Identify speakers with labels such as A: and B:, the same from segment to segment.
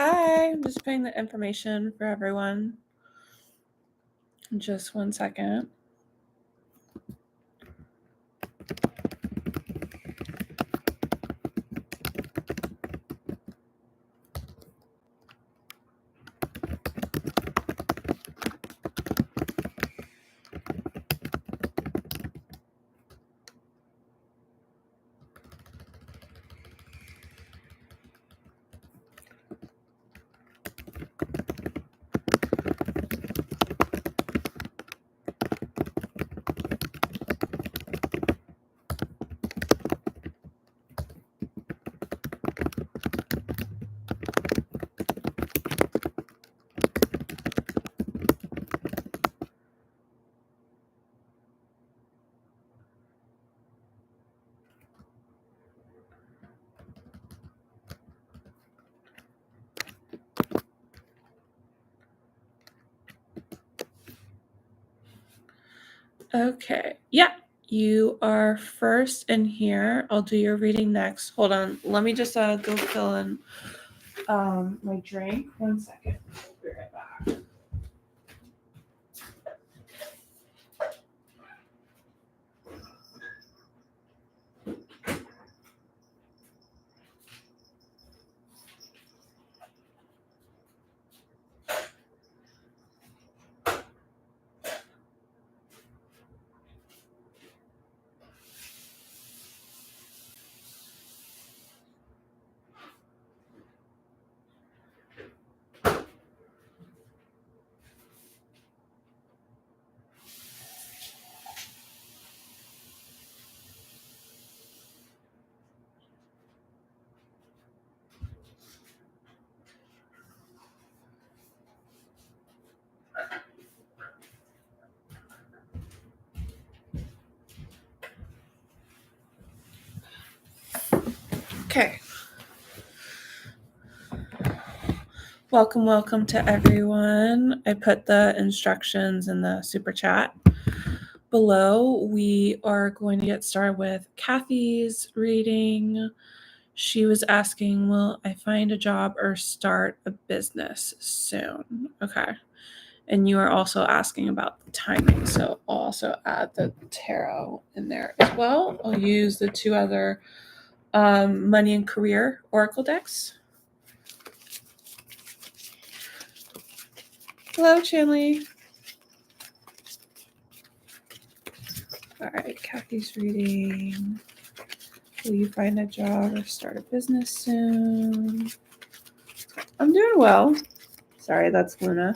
A: Hi, I'm just putting the information for everyone. Just 1 second. Okay. Yeah, you are first in here. I'll do your reading next. Hold on. Let me just go fill in my drink. 1 second. I'll be right back. Okay. Welcome to everyone. I put the instructions in the super chat below. We are going to get started with Kathy's reading. She was asking, will I find a job or start a business soon? Okay. And you are also asking about the timing. So I'll also add the tarot in there as well. I'll use the two other money and career oracle decks. Hello, Chanley. All right, Kathy's reading. Will you find a job or start a business soon? I'm doing well. Sorry, that's Luna.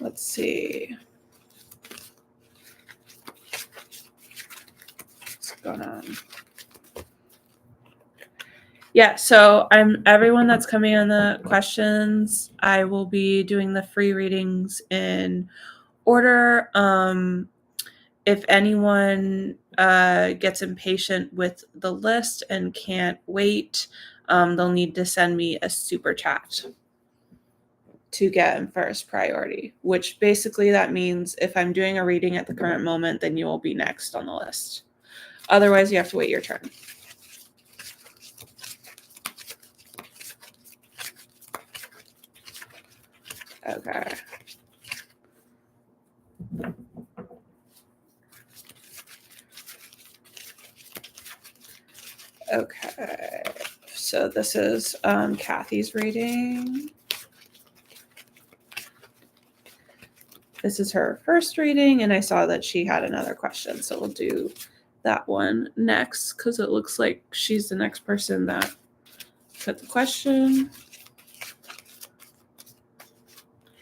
A: Let's see. What's going on? Yeah, so everyone that's coming on the questions, I will be doing the free readings in order. If anyone gets impatient with the list and can't wait, they'll need to send me a super chat to get in first priority, which basically that means if I'm doing a reading at the current moment, then you will be next on the list. Otherwise, you have to wait your turn. Okay. Okay. So this is Kathy's reading. This is her first reading, and I saw that she had another question, so we'll do that one next because it looks like she's the next person that put the question.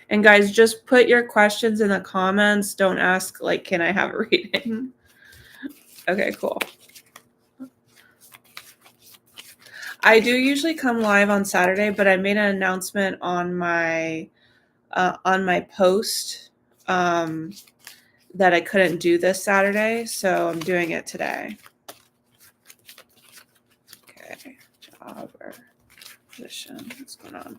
A: And guys, just put your questions in the comments. Don't ask, like, can I have a reading? Okay, cool. I do usually come live on Saturday, but I made an announcement on my post that I couldn't do this Saturday, so I'm doing it today. Okay, job or position. What's going on?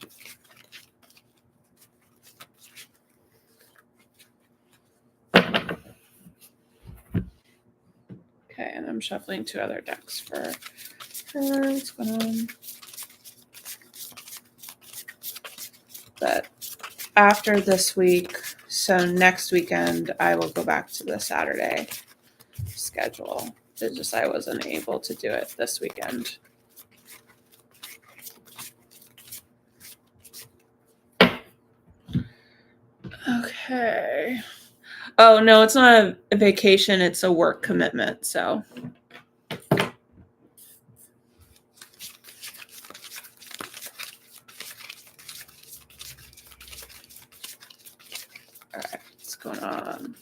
A: Okay, and I'm shuffling 2 other decks for her. What's going on? But after this week, so next weekend, I will go back to the Saturday schedule. It's just I wasn't able to do it this weekend. Okay. Oh, no, it's not a vacation. It's a work commitment. So. All right, what's going on?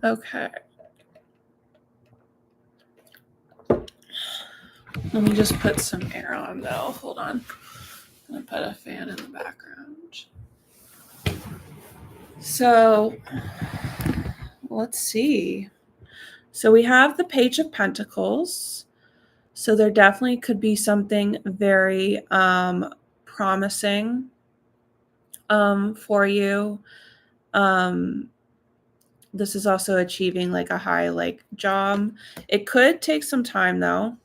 A: Okay. Let me just put some air on though. Hold on. I'm going to put a fan in the background. So let's see. So we have the Page of Pentacles. So there definitely could be something very promising for you. This is also achieving like a high like job. It could take some time though.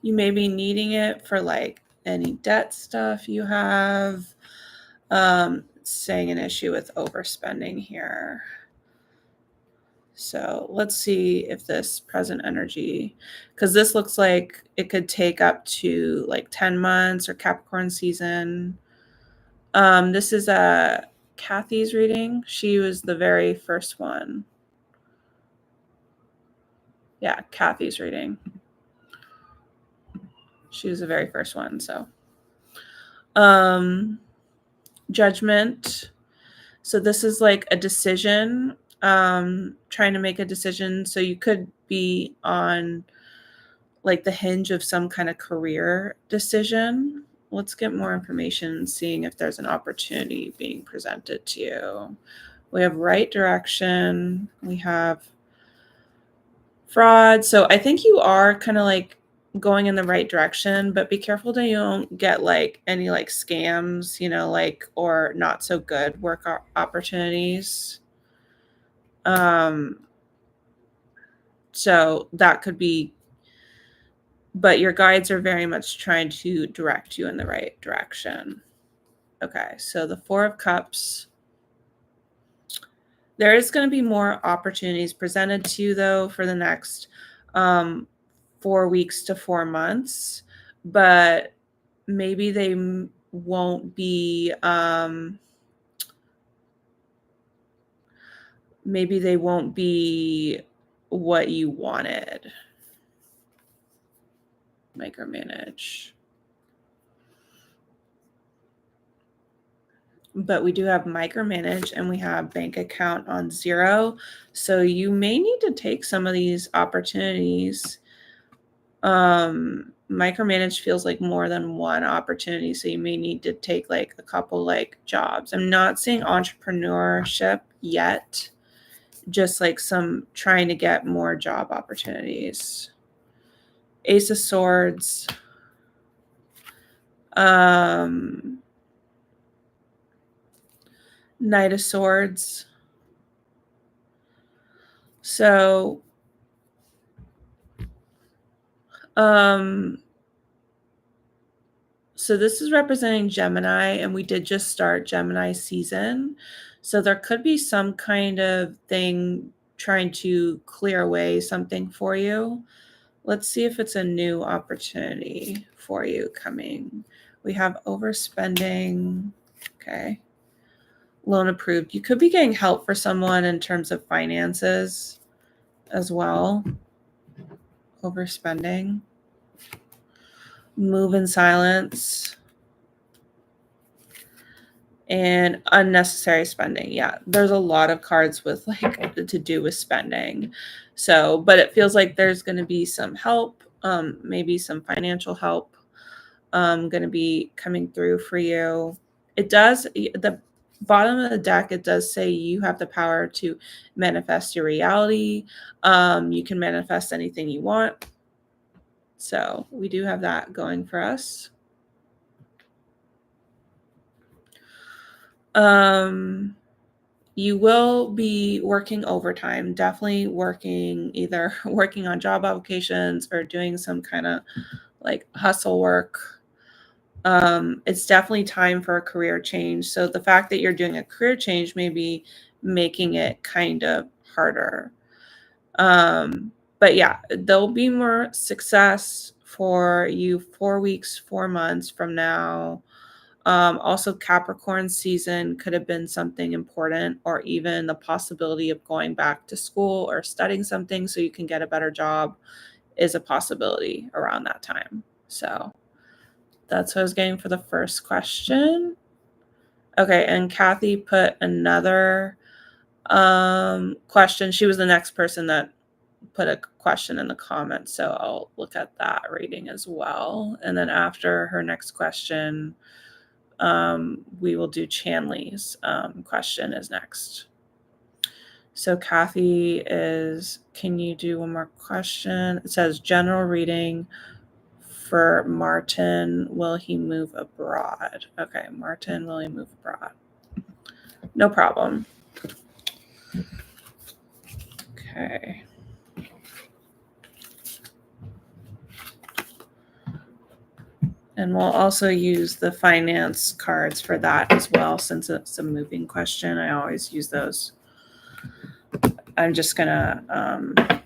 A: You may be needing it for like any debt stuff you have. Saying an issue with overspending here. So let's see if this present energy, because this looks like it could take up to like 10 months or Capricorn season. This is a Kathy's reading. She was the very first one. Yeah, Kathy's reading. She was the very first one. So Judgment. So this is like a decision, trying to make a decision. So you could be on like the hinge of some kind of career decision. Let's get more information, seeing if there's an opportunity being presented to you. We have right direction. We have fraud. So I think you are kind of like going in the right direction, but be careful that you don't get like any like scams, you know, like, or not so good work opportunities. So that could be, but your guides are very much trying to direct you in the right direction. Okay, so the 4 of Cups. There is going to be more opportunities presented to you, though, for the next 4 weeks to 4 months, but maybe they won't be what you wanted. Micromanage. But we do have micromanage and we have bank account on 0. So you may need to take some of these opportunities. Micromanage feels like more than one opportunity. So you may need to take like a couple like jobs. I'm not seeing entrepreneurship yet, just like some trying to get more job opportunities. Ace of Swords. Knight of Swords. So so this is representing Gemini, and we did just start Gemini season. So there could be some kind of thing trying to clear away something for you. Let's see if it's a new opportunity for you coming. We have overspending. Okay. Loan approved. You could be getting help for someone in terms of finances as well. Overspending. Move in silence. And unnecessary spending. Yeah, there's a lot of cards with like to do with spending. So, but it feels like there's going to be some help, maybe some financial help going to be coming through for you. It does, the bottom of the deck, it does say you have the power to manifest your reality. You can manifest anything you want. So we do have that going for us. You will be working overtime, definitely either working on job applications or doing some kind of like hustle work. It's definitely time for a career change. So the fact that you're doing a career change may be making it kind of harder. But yeah, there'll be more success for you 4 weeks, 4 months from now. Also, Capricorn season could have been something important, or even the possibility of going back to school or studying something so you can get a better job is a possibility around that time. So that's what I was getting for the first question. Okay, and Kathy put another question. She was the next person that put a question in the comments, so I'll look at that reading as well. And then after her next question, we will do Chanley's question is next. So Kathy is, can you do one more question? It says general reading for Martin. Will he move abroad? Okay, Martin, will he move abroad? No problem. Okay. And we'll also use the finance cards for that as well, since it's a moving question. I always use those. I'm just going to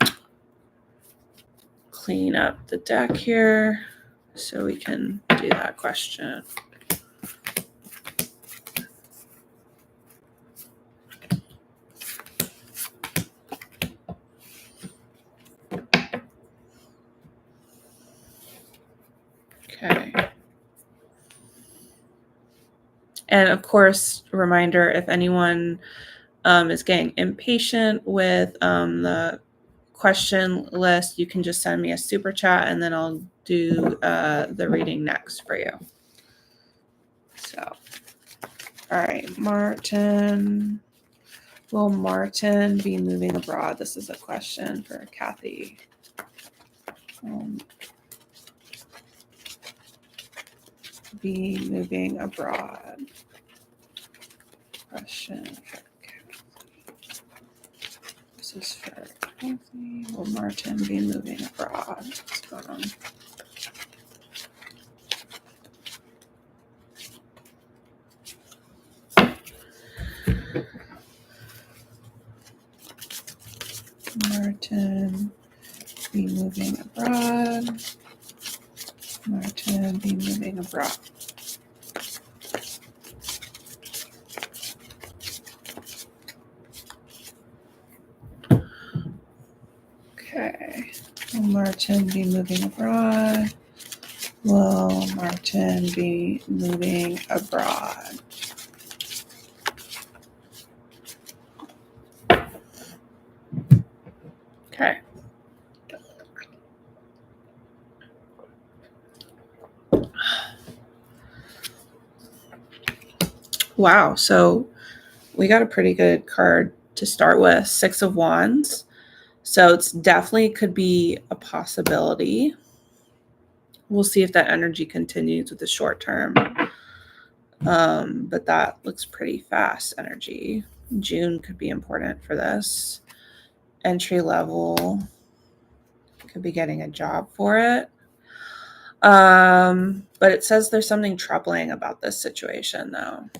A: clean up the deck here so we can do that question. Okay. And of course, reminder, if anyone is getting impatient with the question list, you can just send me a super chat and then I'll do the reading next for you. So, all right, Martin. Will Martin be moving abroad? This is a question for Kathy. Be moving abroad. Question for Kathy. This is for Kathy. Will Martin be moving abroad? What's going on? Martin be moving abroad. Martin be moving abroad. Okay. Will Martin be moving abroad? Will Martin be moving abroad? Okay. Wow. So we got a pretty good card to start with. 6 of Wands. So it's definitely could be a possibility. We'll see if that energy continues with the short term. But that looks pretty fast energy. June could be important for this. Entry level, could be getting a job for it. But it says there's something troubling about this situation though.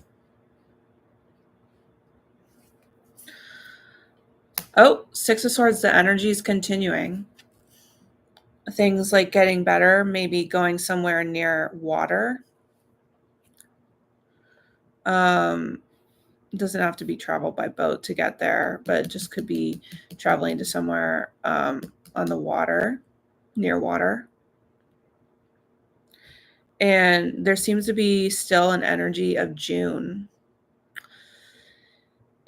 A: Oh, 6 of Swords, the energy is continuing. Things like getting better, maybe going somewhere near water. Doesn't have to be traveled by boat to get there, but it just could be traveling to somewhere on the water, near water. And there seems to be still an energy of June.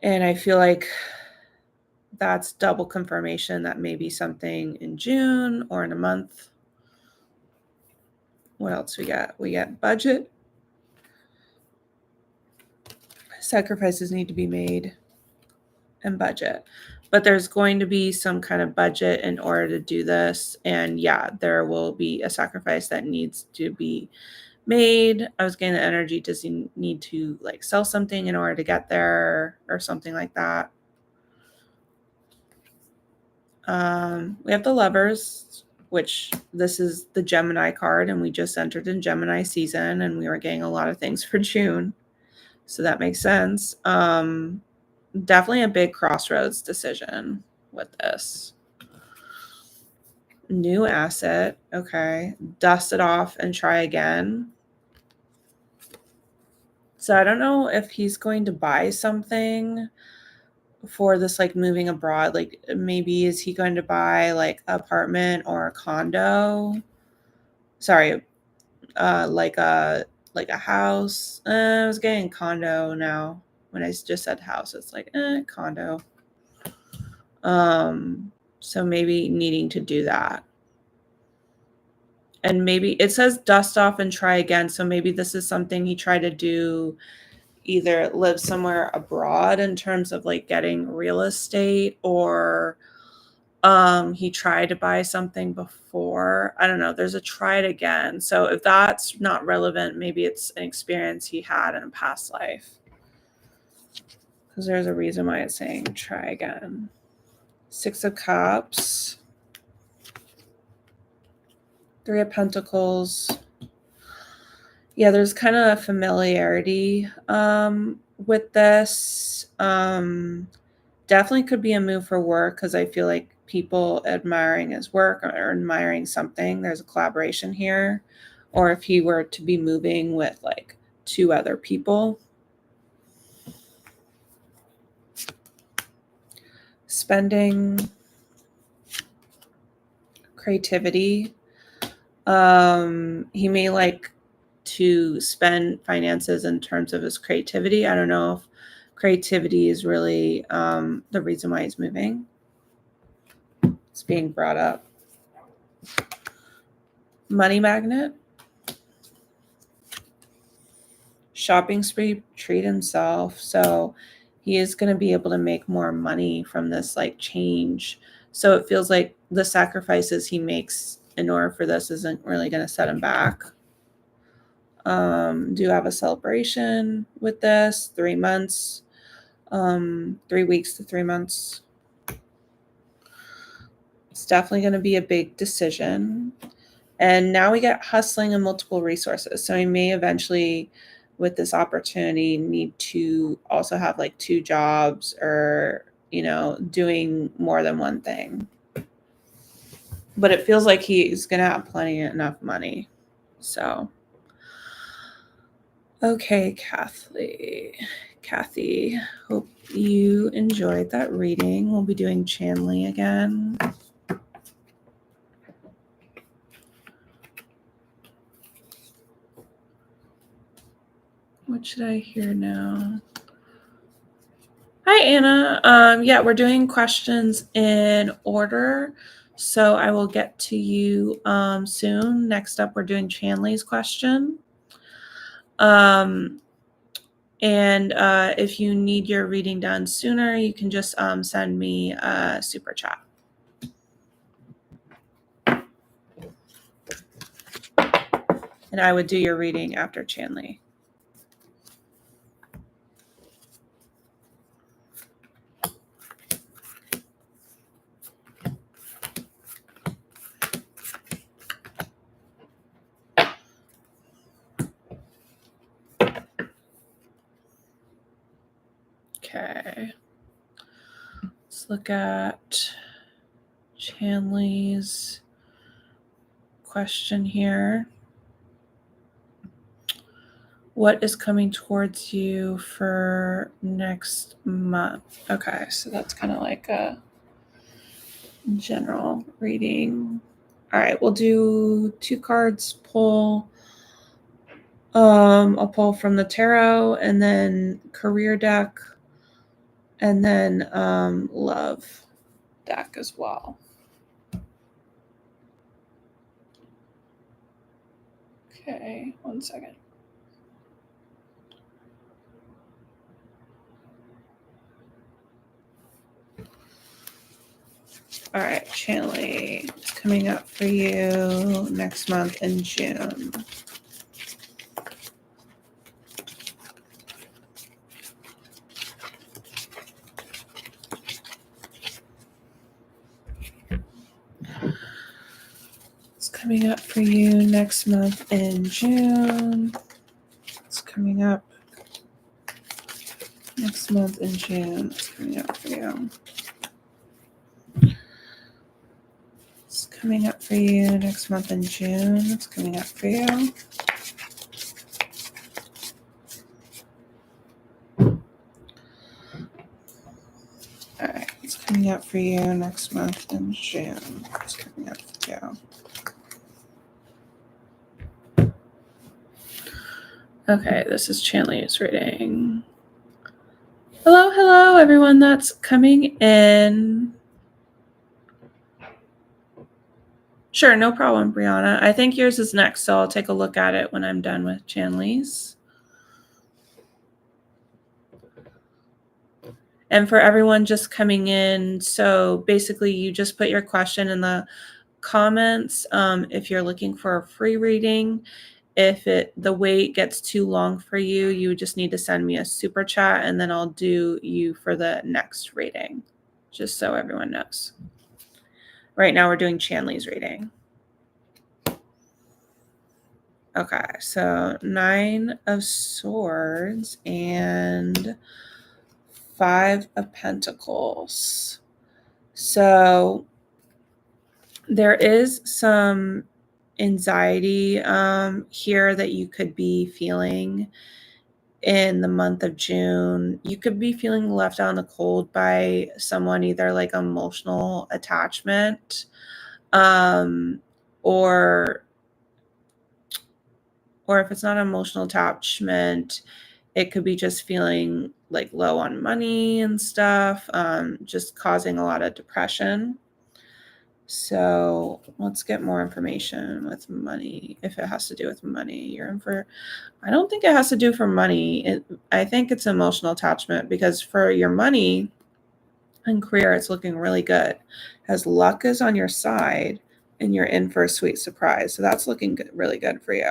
A: And I feel like that's double confirmation that maybe something in June or in a month. What else we got? We got budget. sacrifices need to be made and budget. But there's going to be some kind of budget in order to do this. And yeah, there will be a sacrifice that needs to be made. I was getting the energy. Does he need to like sell something in order to get there or something like that? We have the Lovers, which this is the Gemini card, and we just entered in Gemini season, and we were getting a lot of things for June. So that makes sense. Definitely a big crossroads decision with this. New asset. Okay. Dust it off and try again. So I don't know if he's going to buy something for this, like moving abroad. Like maybe is he going to buy like an apartment or a condo? Sorry, like a house. I was getting condo now. When I just said house, it's like condo. So maybe needing to do that. And maybe it says dust off and try again. So maybe this is something he tried to do, either live somewhere abroad in terms of like getting real estate, or he tried to buy something before. I don't know. There's a try it again. So if that's not relevant, maybe it's an experience he had in a past life. Because there's a reason why it's saying try again. 6 of Cups. 3 of Pentacles. Yeah, there's kind of a familiarity with this. Definitely could be a move for work, because I feel like people admiring his work or admiring something. There's a collaboration here. Or if he were to be moving with like 2 other people. Spending. Creativity. He may like to spend finances in terms of his creativity. I don't know if creativity is really the reason why he's moving. It's being brought up. Money magnet. Shopping spree, treat himself. So he is going to be able to make more money from this like change. So it feels like the sacrifices he makes in order for this isn't really going to set him back. Do have a celebration with this. 3 months. 3 weeks to 3 months. It's definitely going to be a big decision. And now we get hustling and multiple resources. So he may eventually, with this opportunity, need to also have like 2 jobs, or, doing more than one thing. But it feels like he's going to have plenty enough money. So, okay, Kathy, hope you enjoyed that reading. We'll be doing Chanley again. What should I hear now? Hi, Anna. Yeah, we're doing questions in order, so I will get to you soon. Next up, we're doing Chanley's question. And if you need your reading done sooner, you can just send me a super chat. And I would do your reading after Chanley. Okay. Let's look at Chanley's question here. What is coming towards you for next month? Okay, so that's kind of like a general reading. All right, we'll do 2 cards pull. I'll pull from the tarot, and then career deck, and then love deck as well. Okay, 1 second. All right, Chanley, it's coming up for you next month in June. It's coming up for you next month in June. It's coming up next month in June. It's coming up for you. It's coming up for you next month in June. It's coming up for you. All right, it's coming up for you next month in June. It's coming up for you. Okay, this is Chanley's reading. Hello, everyone that's coming in. Sure, no problem, Brianna. I think yours is next, so I'll take a look at it when I'm done with Chanley's. And for everyone just coming in, so basically you just put your question in the comments if you're looking for a free reading. If the wait gets too long for you, you just need to send me a super chat and then I'll do you for the next reading, just so everyone knows. Right now we're doing Chanley's reading. Okay, so 9 of Swords and 5 of Pentacles. So there is some anxiety here that you could be feeling in the month of June. You could be feeling left out in the cold by someone, either like emotional attachment or if it's not emotional attachment, it could be just feeling like low on money and stuff, just causing a lot of depression. So let's get more information with money. If it has to do with money, you're in for, I don't think it has to do for money. I think it's emotional attachment, because for your money and career, it's looking really good. As luck is on your side and you're in for a sweet surprise. So that's looking good, really good for you.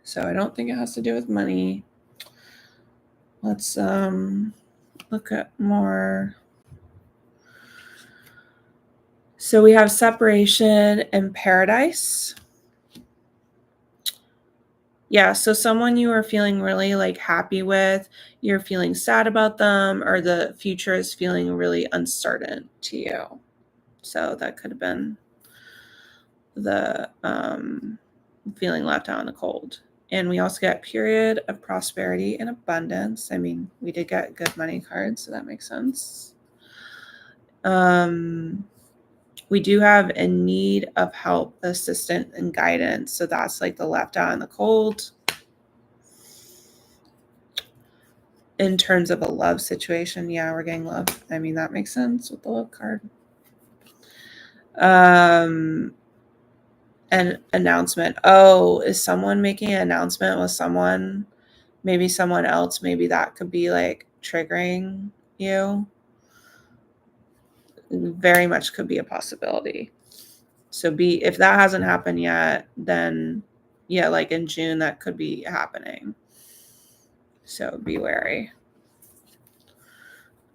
A: So I don't think it has to do with money. Let's look at more. So we have separation and paradise. Yeah, so someone you are feeling really like happy with, you're feeling sad about them, or the future is feeling really uncertain to you. So that could have been the feeling left out in the cold. And we also get period of prosperity and abundance. I mean, we did get good money cards, so that makes sense. We do have a need of help, assistance, and guidance. So that's like the left out in the cold. In terms of a love situation, yeah, we're getting love. I mean, that makes sense with the love card. An announcement. Oh, is someone making an announcement with someone? Maybe someone else. Maybe that could be like triggering you. Very much could be a possibility. So if that hasn't happened yet, then yeah, like in June, that could be happening. So be wary.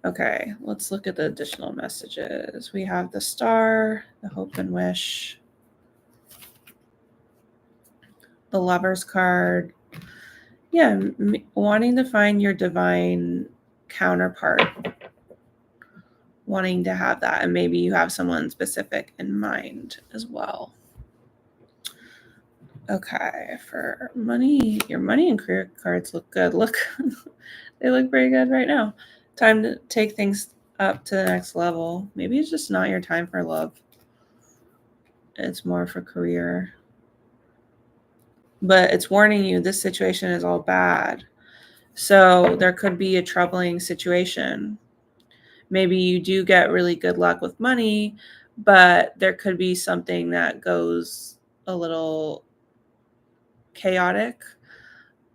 A: Okay, let's look at the additional messages. We have the Star, the Hope and Wish, the Lover's card. Yeah, wanting to find your divine counterpart, wanting to have that, and maybe you have someone specific in mind as well. Okay, for money, your money and career cards look good. Look, they look pretty good right now. Time to take things up to the next level. Maybe it's just not your time for love. It's more for career. But it's warning you this situation is all bad. So there could be a troubling situation. Maybe you do get really good luck with money, but there could be something that goes a little chaotic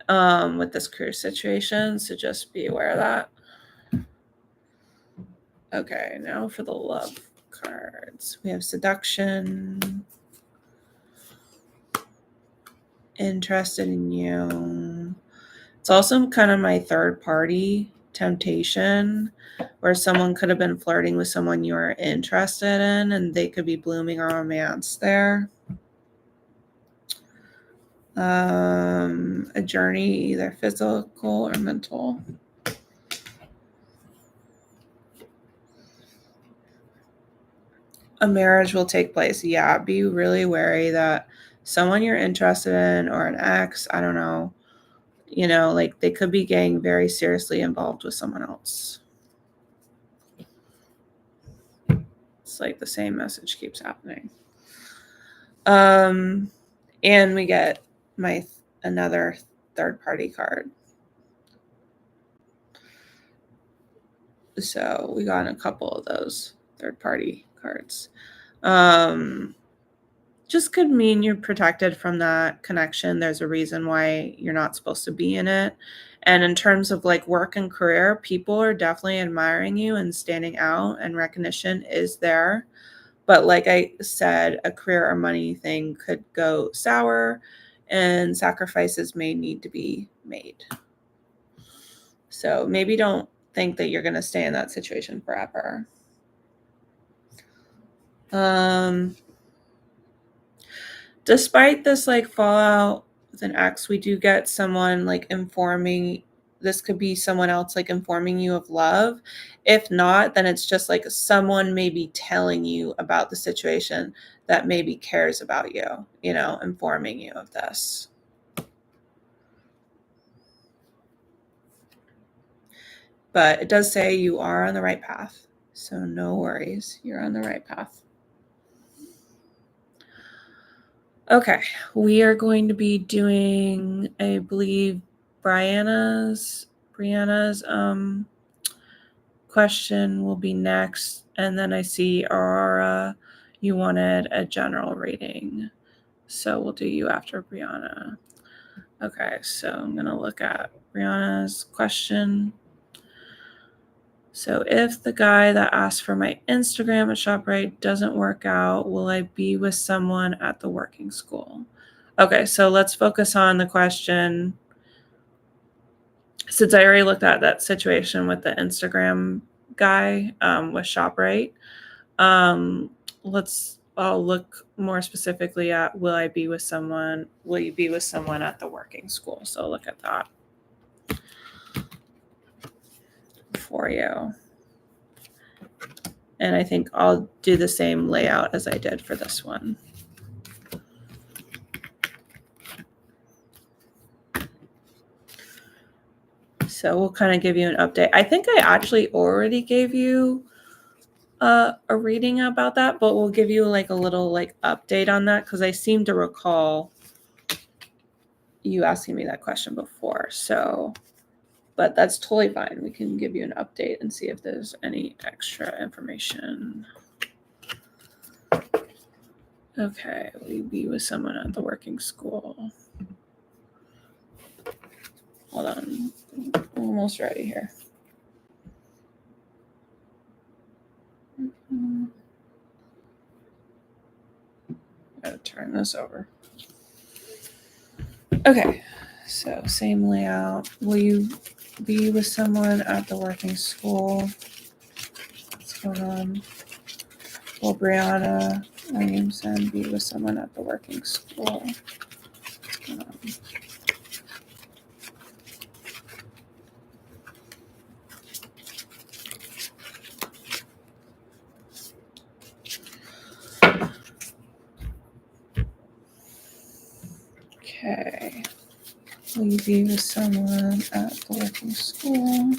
A: with this career situation. So just be aware of that. Okay, now for the love cards. We have seduction, interested in you. It's also kind of my third party temptation, where someone could have been flirting with someone you're interested in and they could be blooming a romance there. A journey, either physical or mental. A marriage will take place. Yeah, be really wary that someone you're interested in or an ex, I don't know, like they could be getting very seriously involved with someone else. It's like the same message keeps happening. And we get another third party card. So we got a couple of those third party cards. Just could mean you're protected from that connection. There's a reason why you're not supposed to be in it. And in terms of like work and career, people are definitely admiring you and standing out, and recognition is there. But like I said, a career or money thing could go sour and sacrifices may need to be made. So maybe don't think that you're going to stay in that situation forever. Despite this like fallout with an ex, we do get someone like informing. This could be someone else like informing you of love. If not, then it's just like someone maybe telling you about the situation that maybe cares about you, informing you of this. But it does say you are on the right path. So no worries, you're on the right path. Okay, we are going to be doing, I believe, Brianna's question will be next, and then I see Aurora, you wanted a general reading, so we'll do you after Brianna. Okay, so I'm going to look at Brianna's question. So if the guy that asked for my Instagram at ShopRite doesn't work out, will I be with someone at the working school? Okay, so let's focus on the question. Since I already looked at that situation with the Instagram guy with ShopRite, I'll look more specifically at will you be with someone at the working school? So I'll look at that for you. And I think I'll do the same layout as I did for this one. So we'll kind of give you an update. I think I actually already gave you a reading about that, but we'll give you like a little like update on that because I seem to recall you asking me that question before. So, but that's totally fine. We can give you an update and see if there's any extra information. Okay, will you be with someone at the working school? Hold on, I'm almost ready here. I'm gonna turn this over. Okay, so same layout. Will you be with someone at the working school? What's going on? Will Brianna Williamson be with someone at the working school? What's going on? Okay. Will you be with someone at the working school?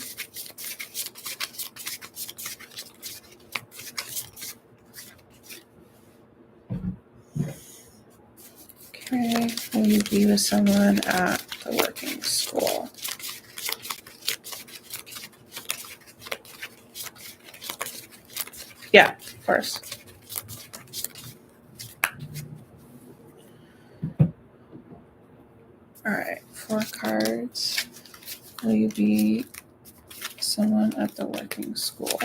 A: Okay. Will you be with someone at the working school? Yeah, of course. All right, 4 cards. Will you be someone at the working school?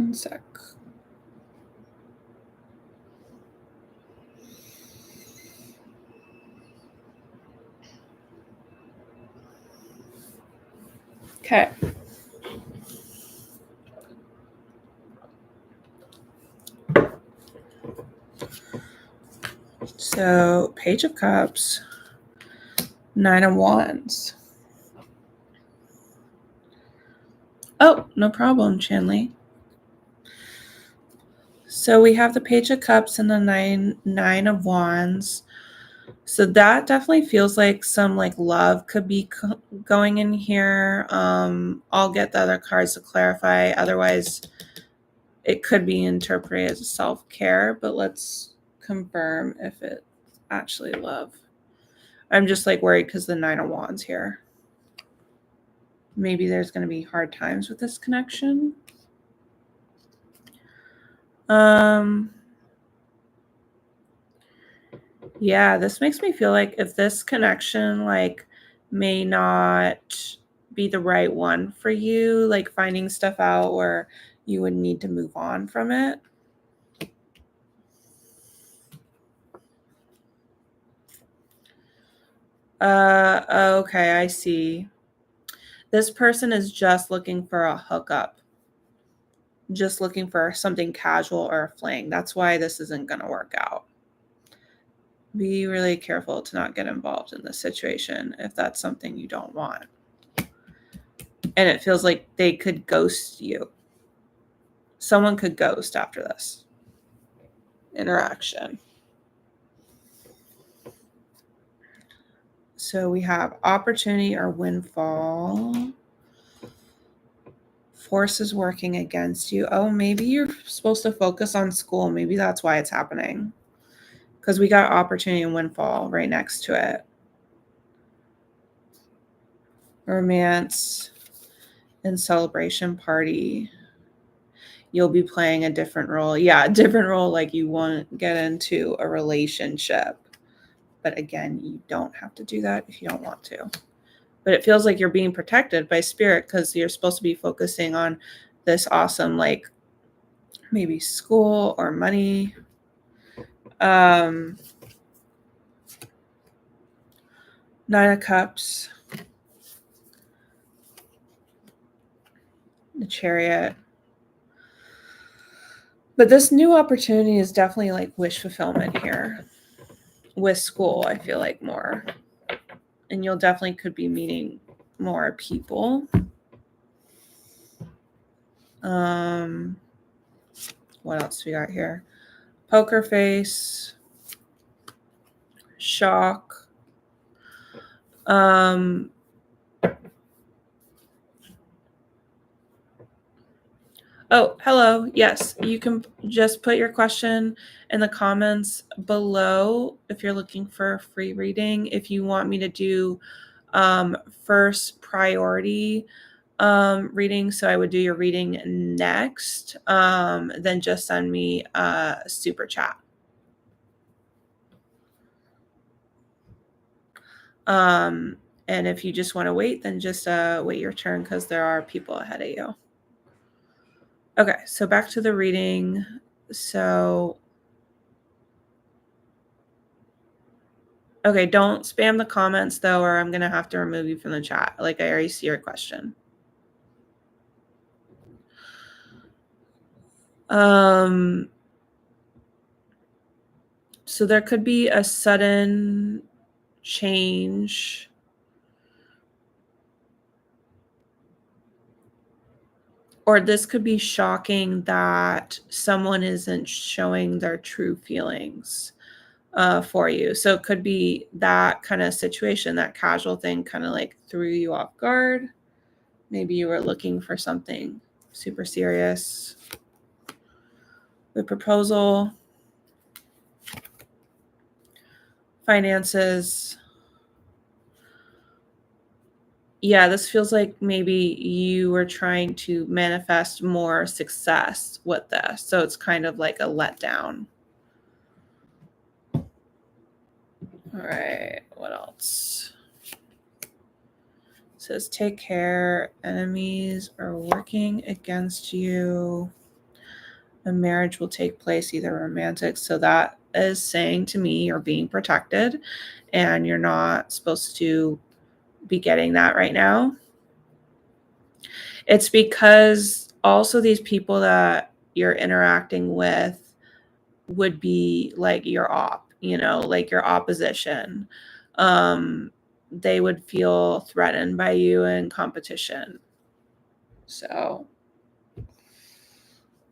A: One sec. Okay. So, Page of Cups, Nine of Wands. Oh, no problem, Chanley. So we have the Page of Cups and the nine of Wands. So that definitely feels like some like love could be going in here. I'll get the other cards to clarify. Otherwise, it could be interpreted as self-care, but let's confirm if it's actually love. I'm just like worried because the Nine of Wands here. Maybe there's going to be hard times with this connection. Yeah, this makes me feel like if this connection like may not be the right one for you, like finding stuff out where you would need to move on from it. Okay, I see. This person is just looking for a hookup. Just looking for something casual or a fling. That's why this isn't going to work out. Be really careful to not get involved in this situation if that's something you don't want. And it feels like they could ghost you. Someone could ghost after this interaction. So we have opportunity or windfall. Forces working against you. Oh, maybe you're supposed to focus on school. Maybe that's why it's happening. Because we got opportunity and windfall right next to it. Romance and celebration party. You'll be playing a different role. Yeah, a different role, like you want to get into a relationship. But again, you don't have to do that if you don't want to. But it feels like you're being protected by spirit because you're supposed to be focusing on this awesome, like maybe school or money. Nine of Cups. The Chariot. But this new opportunity is definitely like wish fulfillment here. With school, I feel like more. And you'll definitely could be meeting more people. What else we got here? Poker face. Shock. Oh, hello. Yes, you can just put your question in the comments below if you're looking for a free reading. If you want me to do first priority reading, so I would do your reading next, then just send me a super chat. And if you just want to wait, then just wait your turn because there are people ahead of you. Okay, so back to the reading. So, okay, don't spam the comments though, or I'm going to have to remove you from the chat. Like I already see your question. So there could be a sudden change. Or this could be shocking that someone isn't showing their true feelings for you. So it could be that kind of situation, that casual thing kind of like threw you off guard. Maybe you were looking for something super serious. The proposal, finances. Yeah, this feels like maybe you were trying to manifest more success with this. So it's kind of like a letdown. All right, what else? It says take care. Enemies are working against you. a marriage will take place, either romantic. So that is saying to me you're being protected and you're not supposed to be getting that right now. It's because also these people that you're interacting with would be like your like your opposition. They would feel threatened by you in competition. So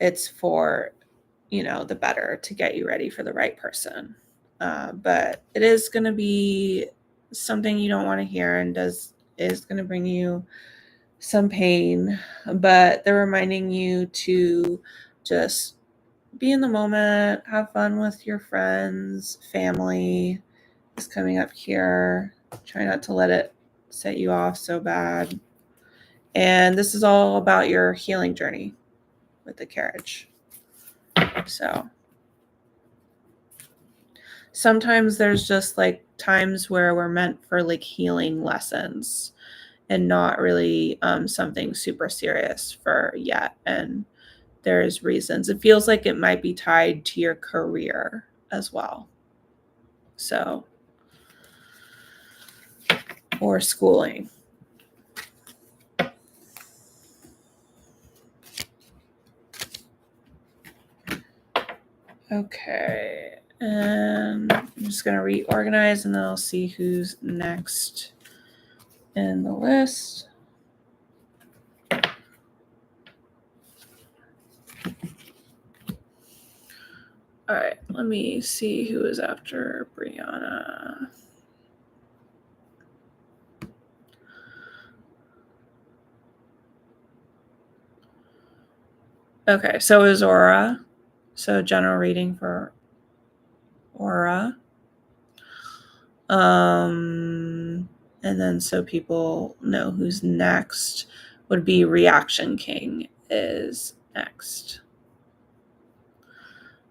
A: it's for, the better to get you ready for the right person. But it is going to be something you don't want to hear and is going to bring you some pain, but they're reminding you to just be in the moment, have fun with your friends, family is coming up here. Try not to let it set you off so bad. And this is all about your healing journey with the carriage. So sometimes there's just like times where we're meant for like healing lessons and not really something super serious for yet. And there's reasons. It feels like it might be tied to your career as well. So, or schooling. Okay. And I'm just going to reorganize and then I'll see who's next in the list. All right, let me see who is after Brianna. Okay, so is Aura. So general reading for Aura. And then so people know who's next would be Reaction King is next.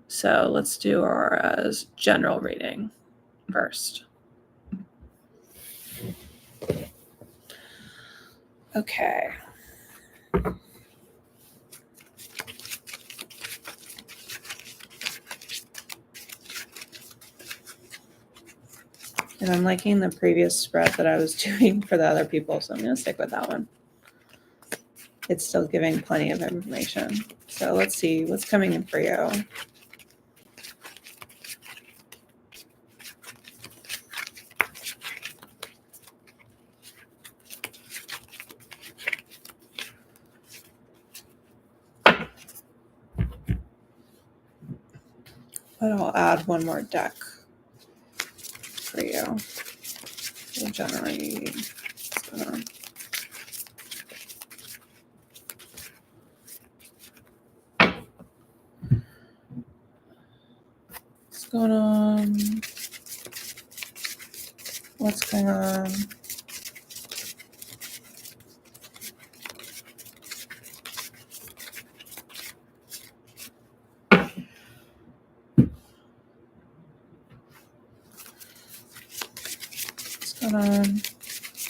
A: So let's do Aura's general reading first. Okay. And I'm liking the previous spread that I was doing for the other people, so I'm going to stick with that one. It's still giving plenty of information. So let's see what's coming in for you. But I'll add one more deck for you. We'll generate what's going on. What's going on? What's going on? What's going on?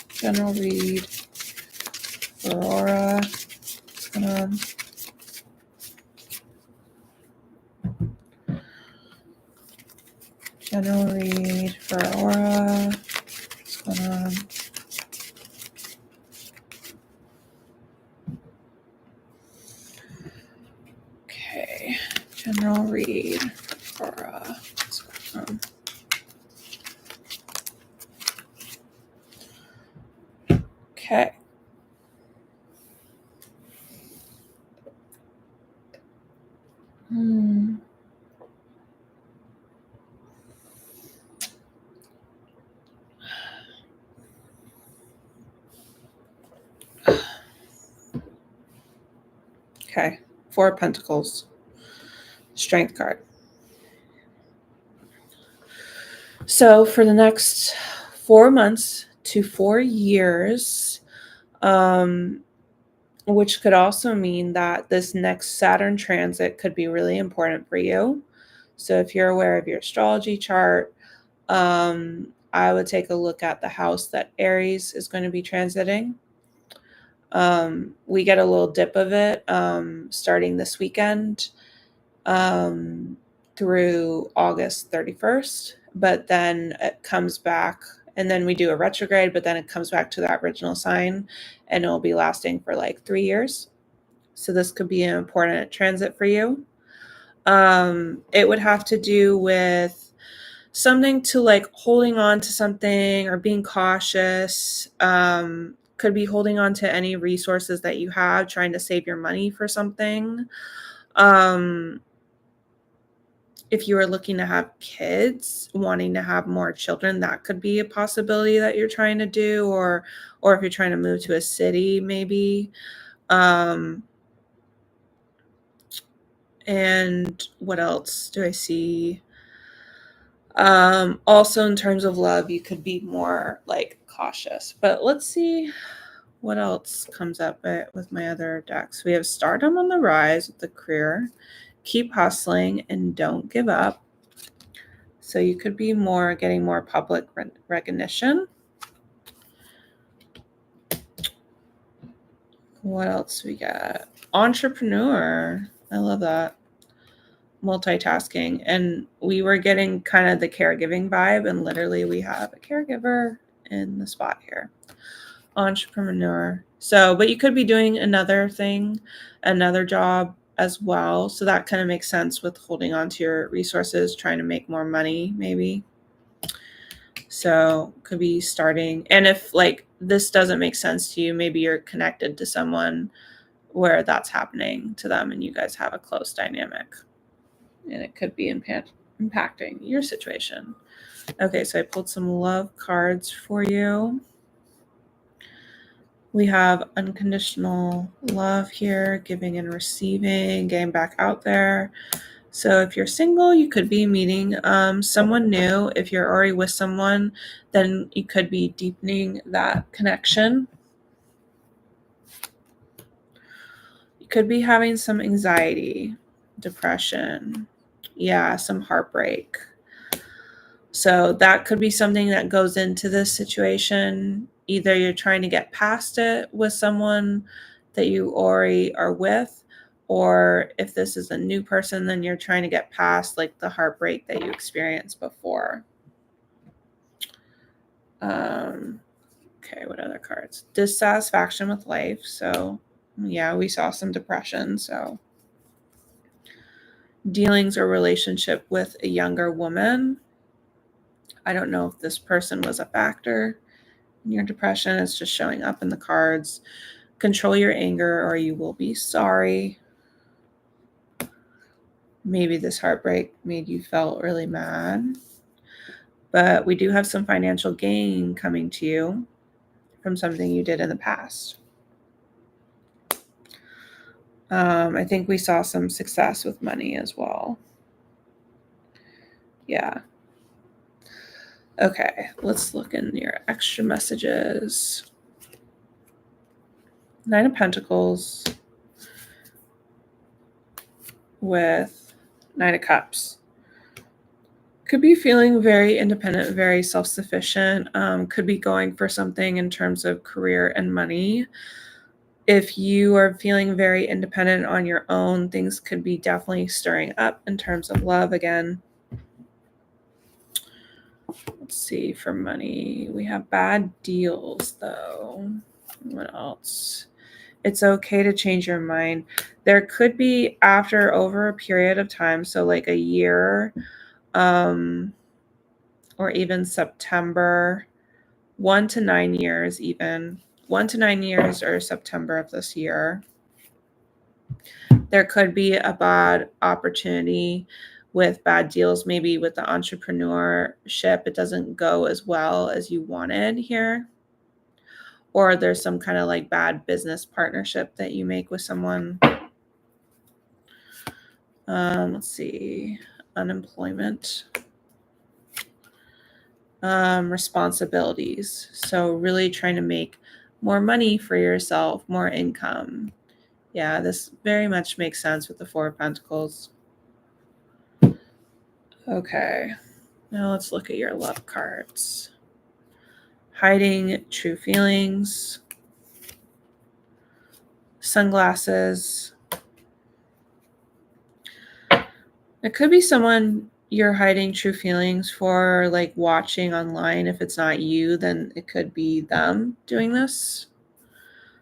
A: General read for Aura. What's going on? General read for Aura. What's going on? Okay. General read for Aura. What's going on? Okay. Okay. 4 of Pentacles. Strength card. So for the next 4 months to 4 years, which could also mean that this next Saturn transit could be really important for you. So if you're aware of your astrology chart, I would take a look at the house that Aries is going to be transiting. We get a little dip of it starting this weekend. through August 31st, but then it comes back, and then we do a retrograde, but then it comes back to that original sign, and it'll be lasting for like 3 years. So this could be an important transit for you. It would have to do with something to like holding on to something or being cautious. Could be holding on to any resources that you have, trying to save your money for something. If you are looking to have kids, wanting to have more children, that could be a possibility that you're trying to do, or if you're trying to move to a city, maybe. And what else do I see? Also in terms of love, you could be more like cautious. But let's see what else comes up with my other decks. We have stardom on the rise with the career. Keep hustling and don't give up. So you could be getting more public recognition. What else we got? Entrepreneur. I love that. Multitasking. And we were getting kind of the caregiving vibe, and literally we have a caregiver in the spot here. Entrepreneur. So, but you could be doing another thing, another job as well. So that kind of makes sense with holding on to your resources, trying to make more money, maybe. So could be starting. And if like this doesn't make sense to you, maybe you're connected to someone where that's happening to them and you guys have a close dynamic. And it could be impacting your situation. Okay, so I pulled some love cards for you. We have unconditional love here, giving and receiving, getting back out there. So if you're single, you could be meeting someone new. If you're already with someone, then you could be deepening that connection. You could be having some anxiety, depression, some heartbreak. So that could be something that goes into this situation. Either you're trying to get past it with someone that you already are with, or if this is a new person, then you're trying to get past like the heartbreak that you experienced before. Okay, what other cards? Dissatisfaction with life. So yeah, we saw some depression. So dealings or relationship with a younger woman. I don't know if this person was a factor in your depression. It's just showing up in the cards. Control your anger or you will be sorry. Maybe this heartbreak made you feel really mad. But we do have some financial gain coming to you from something you did in the past. I think we saw some success with money as well. Yeah. Okay, let's look in your extra messages. 9 of Pentacles with 9 of Cups. Could be feeling very independent, very self-sufficient. Could be going for something in terms of career and money. If you are feeling very independent on your own, things could be definitely stirring up in terms of love again. Let's see, for money, we have bad deals though. What else? It's okay to change your mind. There could be over a period of time, so like a year, or even September, 1 to 9 years even. 1 to 9 years or September of this year. There could be a bad opportunity with bad deals, maybe with the entrepreneurship. It doesn't go as well as you wanted here. Or there's some kind of like bad business partnership that you make with someone. Let's see. Unemployment. Responsibilities. So really trying to make more money for yourself, more income. Yeah, this very much makes sense with the 4 of Pentacles. Okay, now let's look at your love cards. Hiding true feelings. Sunglasses. It could be someone you're hiding true feelings for, like watching online. If it's not you, then it could be them doing this.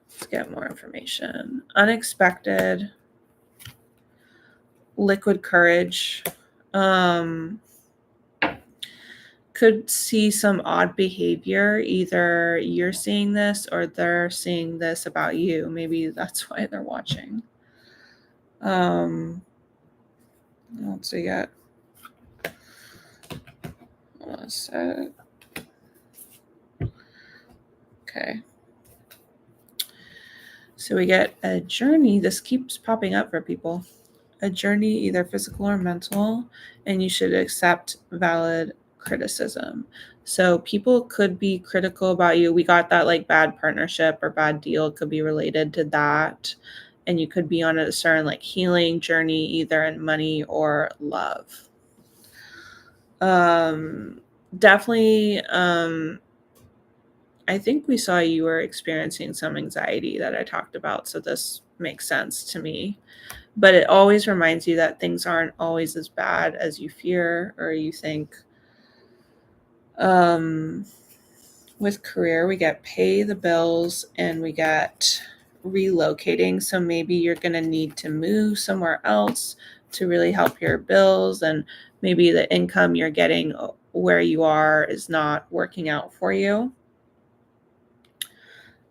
A: Let's get more information. Unexpected. Liquid courage. Could see some odd behavior. Either you're seeing this or they're seeing this about you. Maybe that's why they're watching. Let's see yet. Okay. So we get a journey. This keeps popping up for people. A journey, either physical or mental, and you should accept valid criticism. So people could be critical about you. We got that like bad partnership or bad deal could be related to that. And you could be on a certain like healing journey, either in money or love. Definitely, I think we saw you were experiencing some anxiety that I talked about. So this makes sense to me. But it always reminds you that things aren't always as bad as you fear or you think. With career, we get pay the bills and we get relocating. So maybe you're going to need to move somewhere else to really help your bills. And maybe the income you're getting where you are is not working out for you.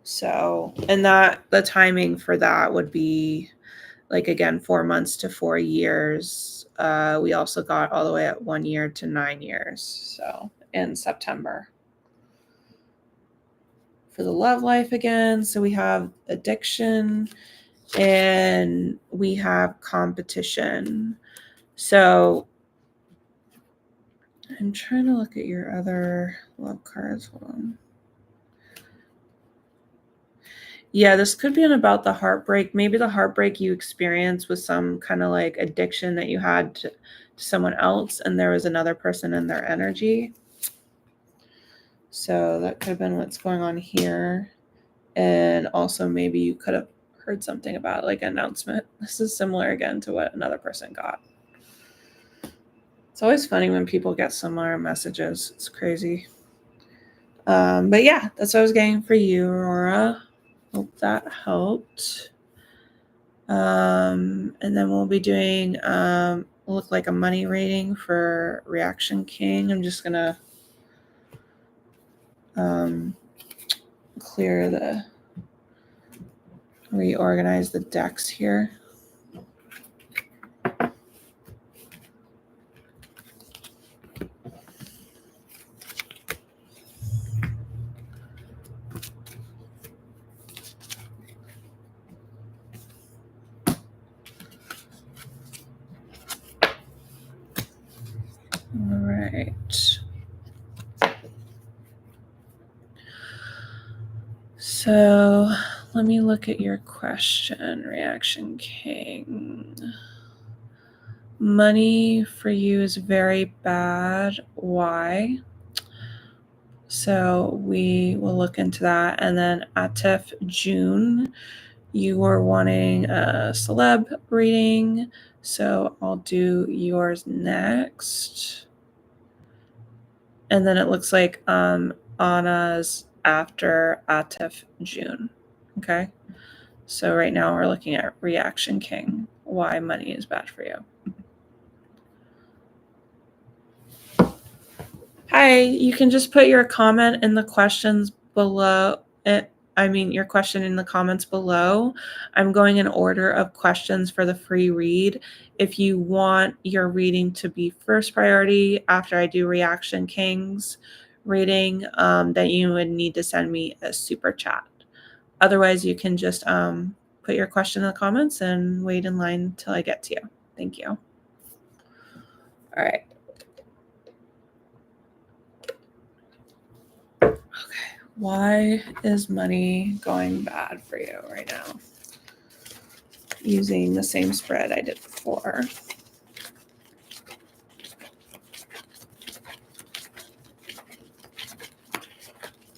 A: So, and that the timing for that would be like, again, 4 months to 4 years. We also got all the way at 1 year to 9 years. So in September. For the love life again, so we have addiction and we have competition. So I'm trying to look at your other love cards. Hold on. Yeah, this could be about the heartbreak. Maybe the heartbreak you experienced was some kind of like addiction that you had to someone else, and there was another person in their energy. So that could have been what's going on here. And also maybe you could have heard something about like an announcement. This is similar again to what another person got. It's always funny when people get similar messages. It's crazy. But yeah, that's what I was getting for you, Aurora. Hope that helped. And then we'll be doing look like a money rating for Reaction King. I'm just gonna reorganize the decks here. All right. So let me look at your question, Reaction King. Money for you is very bad. Why? So we will look into that. And then Atif June, you were wanting a celeb reading. So I'll do yours next. And then it looks like Anna's after Atif June. Okay. So right now we're looking at Reaction King, why money is bad for you. Hi, you can just put your comment in the questions below. Your question in the comments below. I'm going in order of questions for the free read. If you want your reading to be first priority after I do Reaction King's reading, then you would need to send me a super chat. Otherwise, you can just put your question in the comments and wait in line till I get to you. Thank you. All right. Okay. Why is money going bad for you right now? Using the same spread I did before.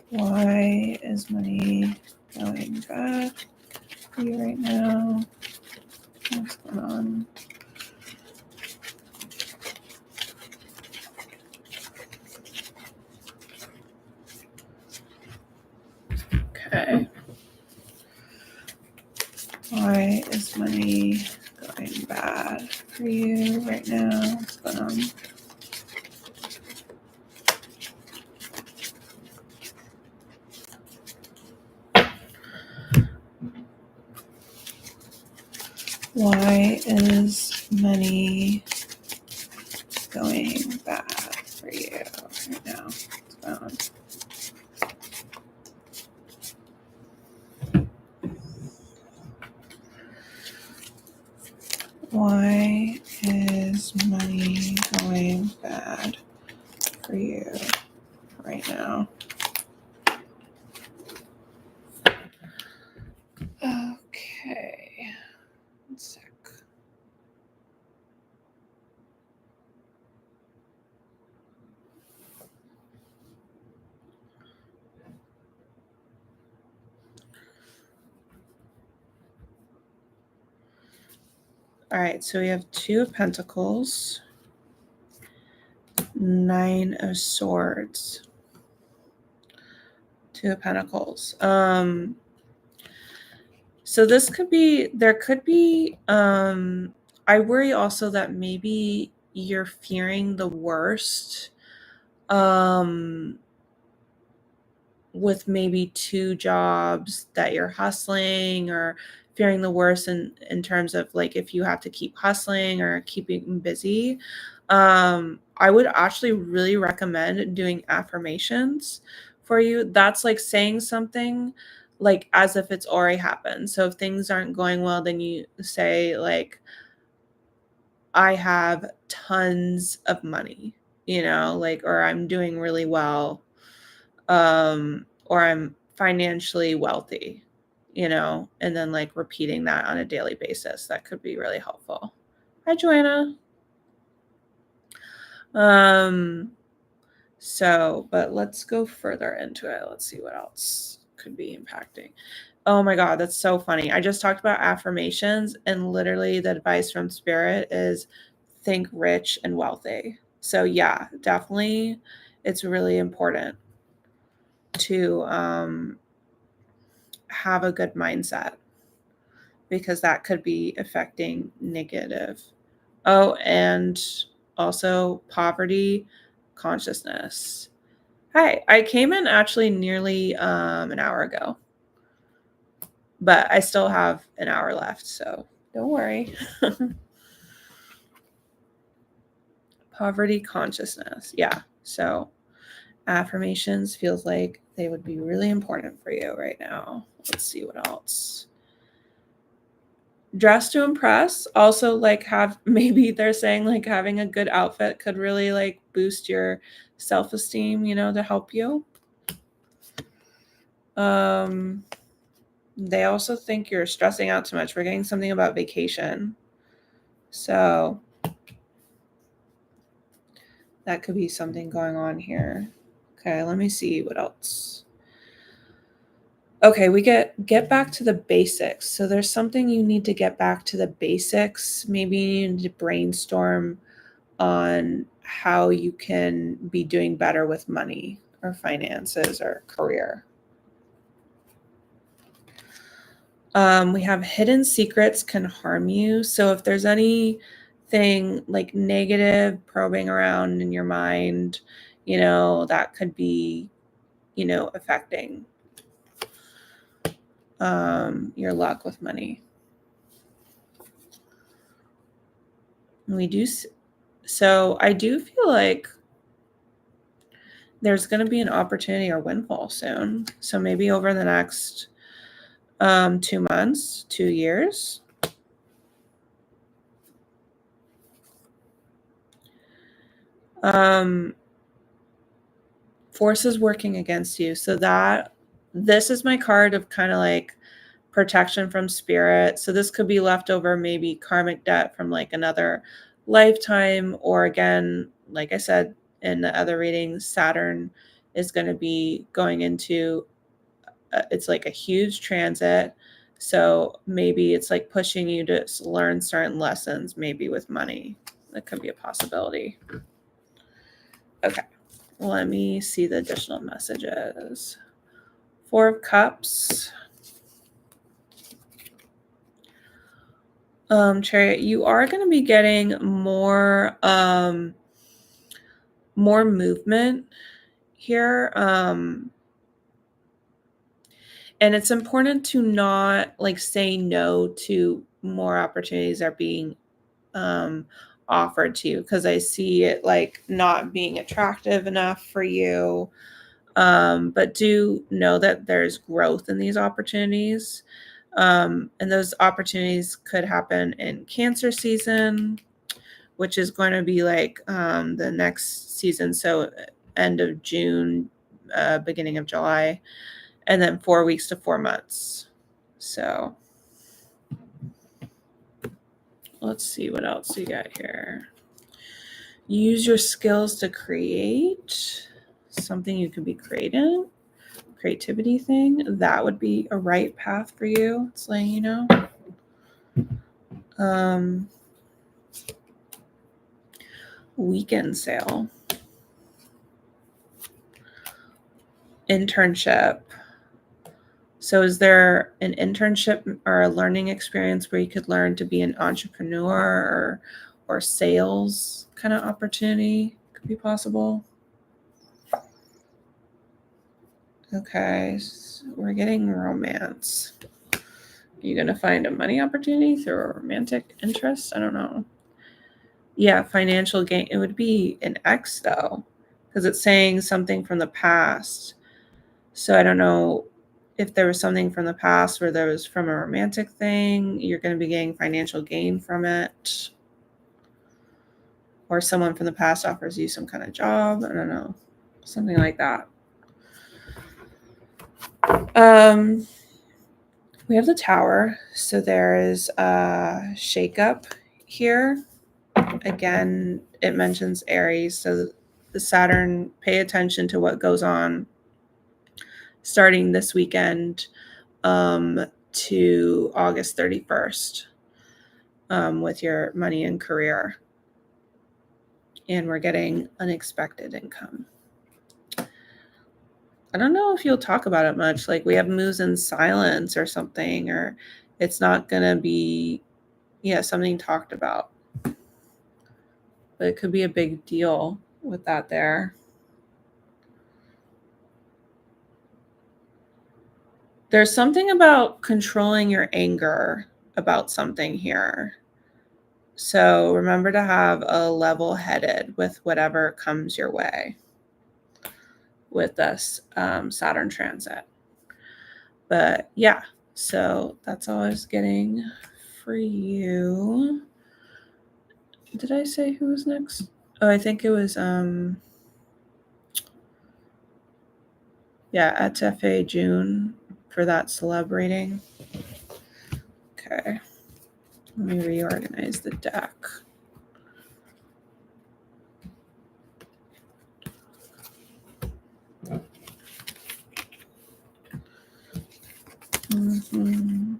A: Why is money going bad for you right now? What's going on? Why is money going bad for you right now? What's going on? Why is money going bad for you right now? What's going on? Why is money going bad for you right now? Okay. 1 sec. All right, so we have 2 of Pentacles, 9 of Swords, 2 of Pentacles. So this could be, there could be, I worry also that maybe you're fearing the worst, with maybe 2 jobs that you're hustling, or fearing the worst in terms of like if you have to keep hustling or keeping busy. I would actually really recommend doing affirmations for you. That's like saying something like as if it's already happened. So if things aren't going well, then you say like, I have tons of money, like, or I'm doing really well, or I'm financially wealthy, and then like repeating that on a daily basis. That could be really helpful. Hi, Joanna. But let's go further into it. Let's see what else could be impacting. Oh my God, that's so funny. I just talked about affirmations, and literally the advice from Spirit is think rich and wealthy. So yeah, definitely it's really important to have a good mindset, because that could be affecting negative. Oh, and also poverty consciousness. Hi, I came in actually nearly an hour ago, but I still have an hour left, so don't worry. Poverty consciousness. Yeah. So affirmations feels like they would be really important for you right now. Let's see what else. Dress to impress. Also, like, have, maybe they're saying like having a good outfit could really like boost your self-esteem, to help you. They also think you're stressing out too much. We're getting something about vacation. So that could be something going on here. Okay, let me see what else. Okay, we get back to the basics. So there's something you need to get back to the basics. Maybe you need to brainstorm on how you can be doing better with money or finances or career. We have hidden secrets can harm you. So if there's anything like negative probing around in your mind, that could be, affecting your luck with money. So I do feel like there's going to be an opportunity or windfall soon. So maybe over the next 2 months, 2 years. Forces working against you. So this is my card of kind of like protection from Spirit. So this could be leftover, maybe karmic debt from like another lifetime, or again, like I said in the other readings, Saturn is going to be going into it's like a huge transit. So maybe it's like pushing you to learn certain lessons, maybe with money. That could be a possibility. Okay, let me see the additional messages. 4 of Cups. Chariot, you are going to be getting more movement here. And it's important to not like say no to more opportunities that are being offered to you, because I see it like not being attractive enough for you. But do know that there's growth in these opportunities. And those opportunities could happen in Cancer season, which is going to be like the next season. So end of June, beginning of July, and then 4 weeks to 4 months. So let's see what else we got here. Use your skills to create something you could be creating. Creativity thing, that would be a right path for you. It's letting you know. Weekend sale. Internship. So is there an internship or a learning experience where you could learn to be an entrepreneur or sales kind of opportunity could be possible? Okay, so we're getting romance. Are you going to find a money opportunity through a romantic interest? I don't know. Yeah, financial gain. It would be an X though, because it's saying something from the past. So I don't know if there was something from the past where there was from a romantic thing, you're going to be getting financial gain from it. Or someone from the past offers you some kind of job. I don't know. Something like that. We have the Tower. So there is a shakeup here. Again, it mentions Aries. So the Saturn, pay attention to what goes on starting this weekend to August 31st with your money and career. And we're getting unexpected income. I don't know if you'll talk about it much. Like we have moves in silence or something, or it's not going to be, something talked about. But it could be a big deal with that there. There's something about controlling your anger about something here. So remember to have a level-headed with whatever comes your way with this Saturn transit. But yeah, so that's all I was getting for you. Did I say who was next? Oh, I think it was Etefe June for that celebrating. Okay. Let me reorganize the deck. Mm-hmm.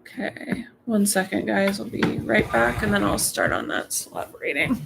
A: Okay, 1 second, guys. I'll be right back, and then I'll start on that celebrating.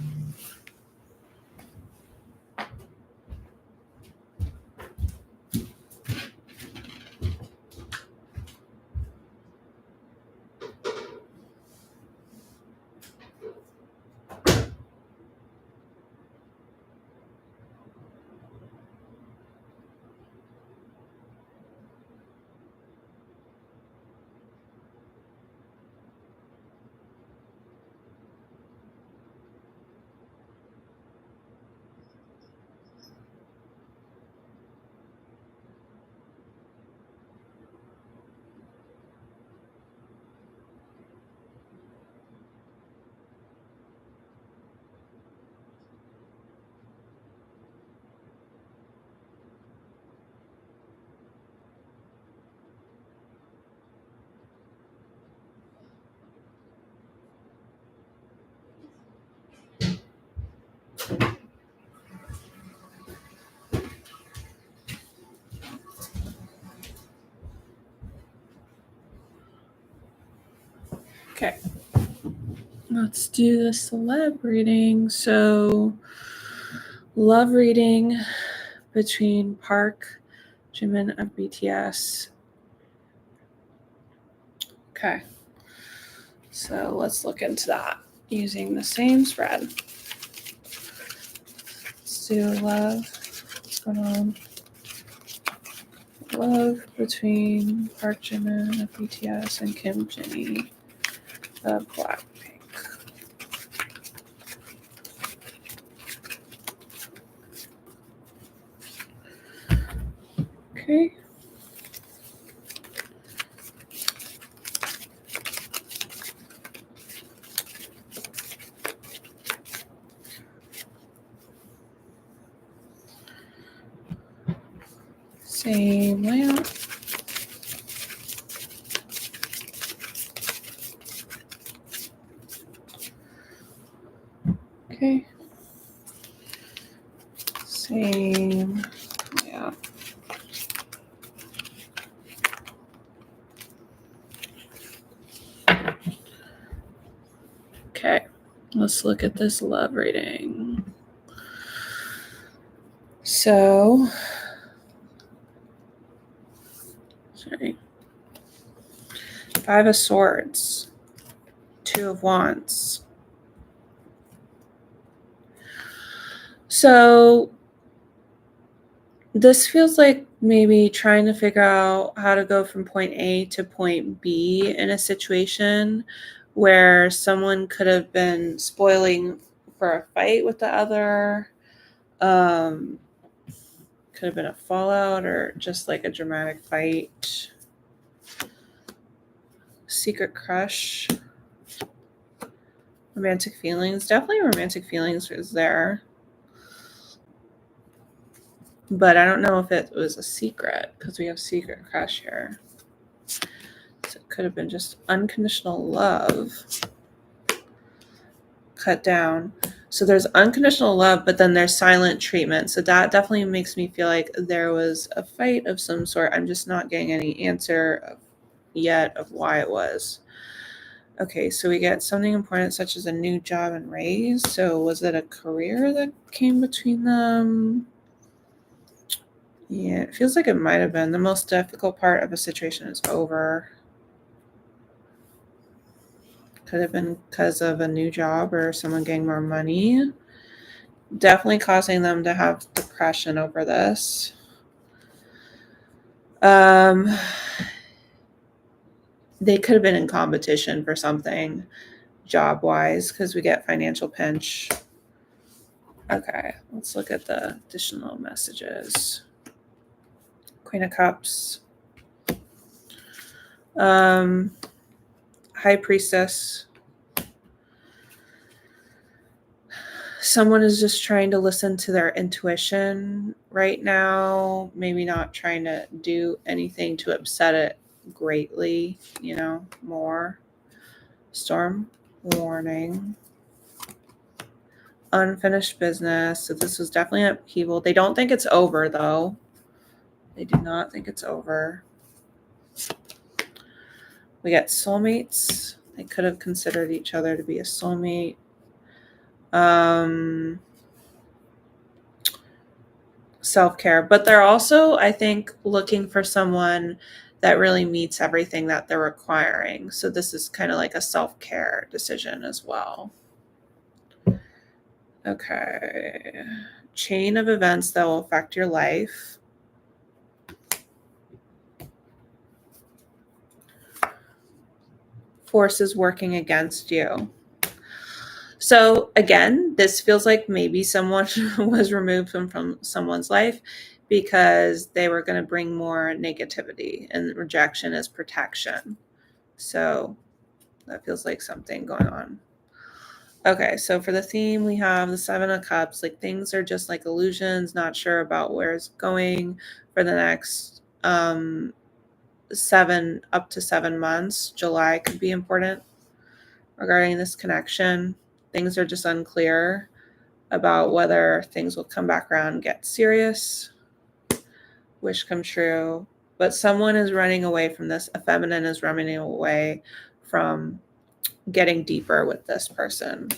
A: Okay, let's do the celeb reading. So, love reading, between Park Jimin of BTS. Okay. So let's look into that using the same spread. Let's do love. What's going on? Love between Park Jimin of BTS and Kim Jinhee of Blackpink. Okay. Same layout. Okay. Same layout. Okay. Let's look at this love rating. So, sorry. 5 of Swords, 2 of Wands. So this feels like maybe trying to figure out how to go from point A to point B in a situation where someone could have been spoiling for a fight with the other. Could have been a fallout or just like a dramatic fight. Secret crush. Romantic feelings. Definitely romantic feelings is there. But I don't know if it was a secret because we have secret crush here. So it could have been just unconditional love. Cut down. So there's unconditional love, but then there's silent treatment. So that definitely makes me feel like there was a fight of some sort. I'm just not getting any answer yet of why it was. Okay, so we get something important such as a new job and raise. So was it a career that came between them? Yeah, it feels like it might have been. The most difficult part of a situation is over. Could have been because of a new job or someone getting more money. Definitely causing them to have depression over this. They could have been in competition for something job-wise because we get financial pinch. Okay, let's look at the additional messages. Queen of Cups. High Priestess. Someone is just trying to listen to their intuition right now, maybe not trying to do anything to upset it greatly, more. Storm warning. Unfinished business. So this was definitely an upheaval. They don't think it's over, though. They do not think it's over. We get soulmates. They could have considered each other to be a soulmate. Self-care. But they're also, I think, looking for someone that really meets everything that they're requiring. So this is kind of like a self-care decision as well. Okay. Chain of events that will affect your life. Forces working against you. So again, this feels like maybe someone was removed from someone's life because they were going to bring more negativity, and rejection is protection. So that feels like something going on. Okay, so for the theme, we have the 7 of Cups. Like things are just like illusions, not sure about where it's going for the next 7 up to 7 months. July could be important regarding this connection. Things are just unclear about whether things will come back around and get serious. Wish come true. But someone is running away from this. A feminine is running away from getting deeper with this person.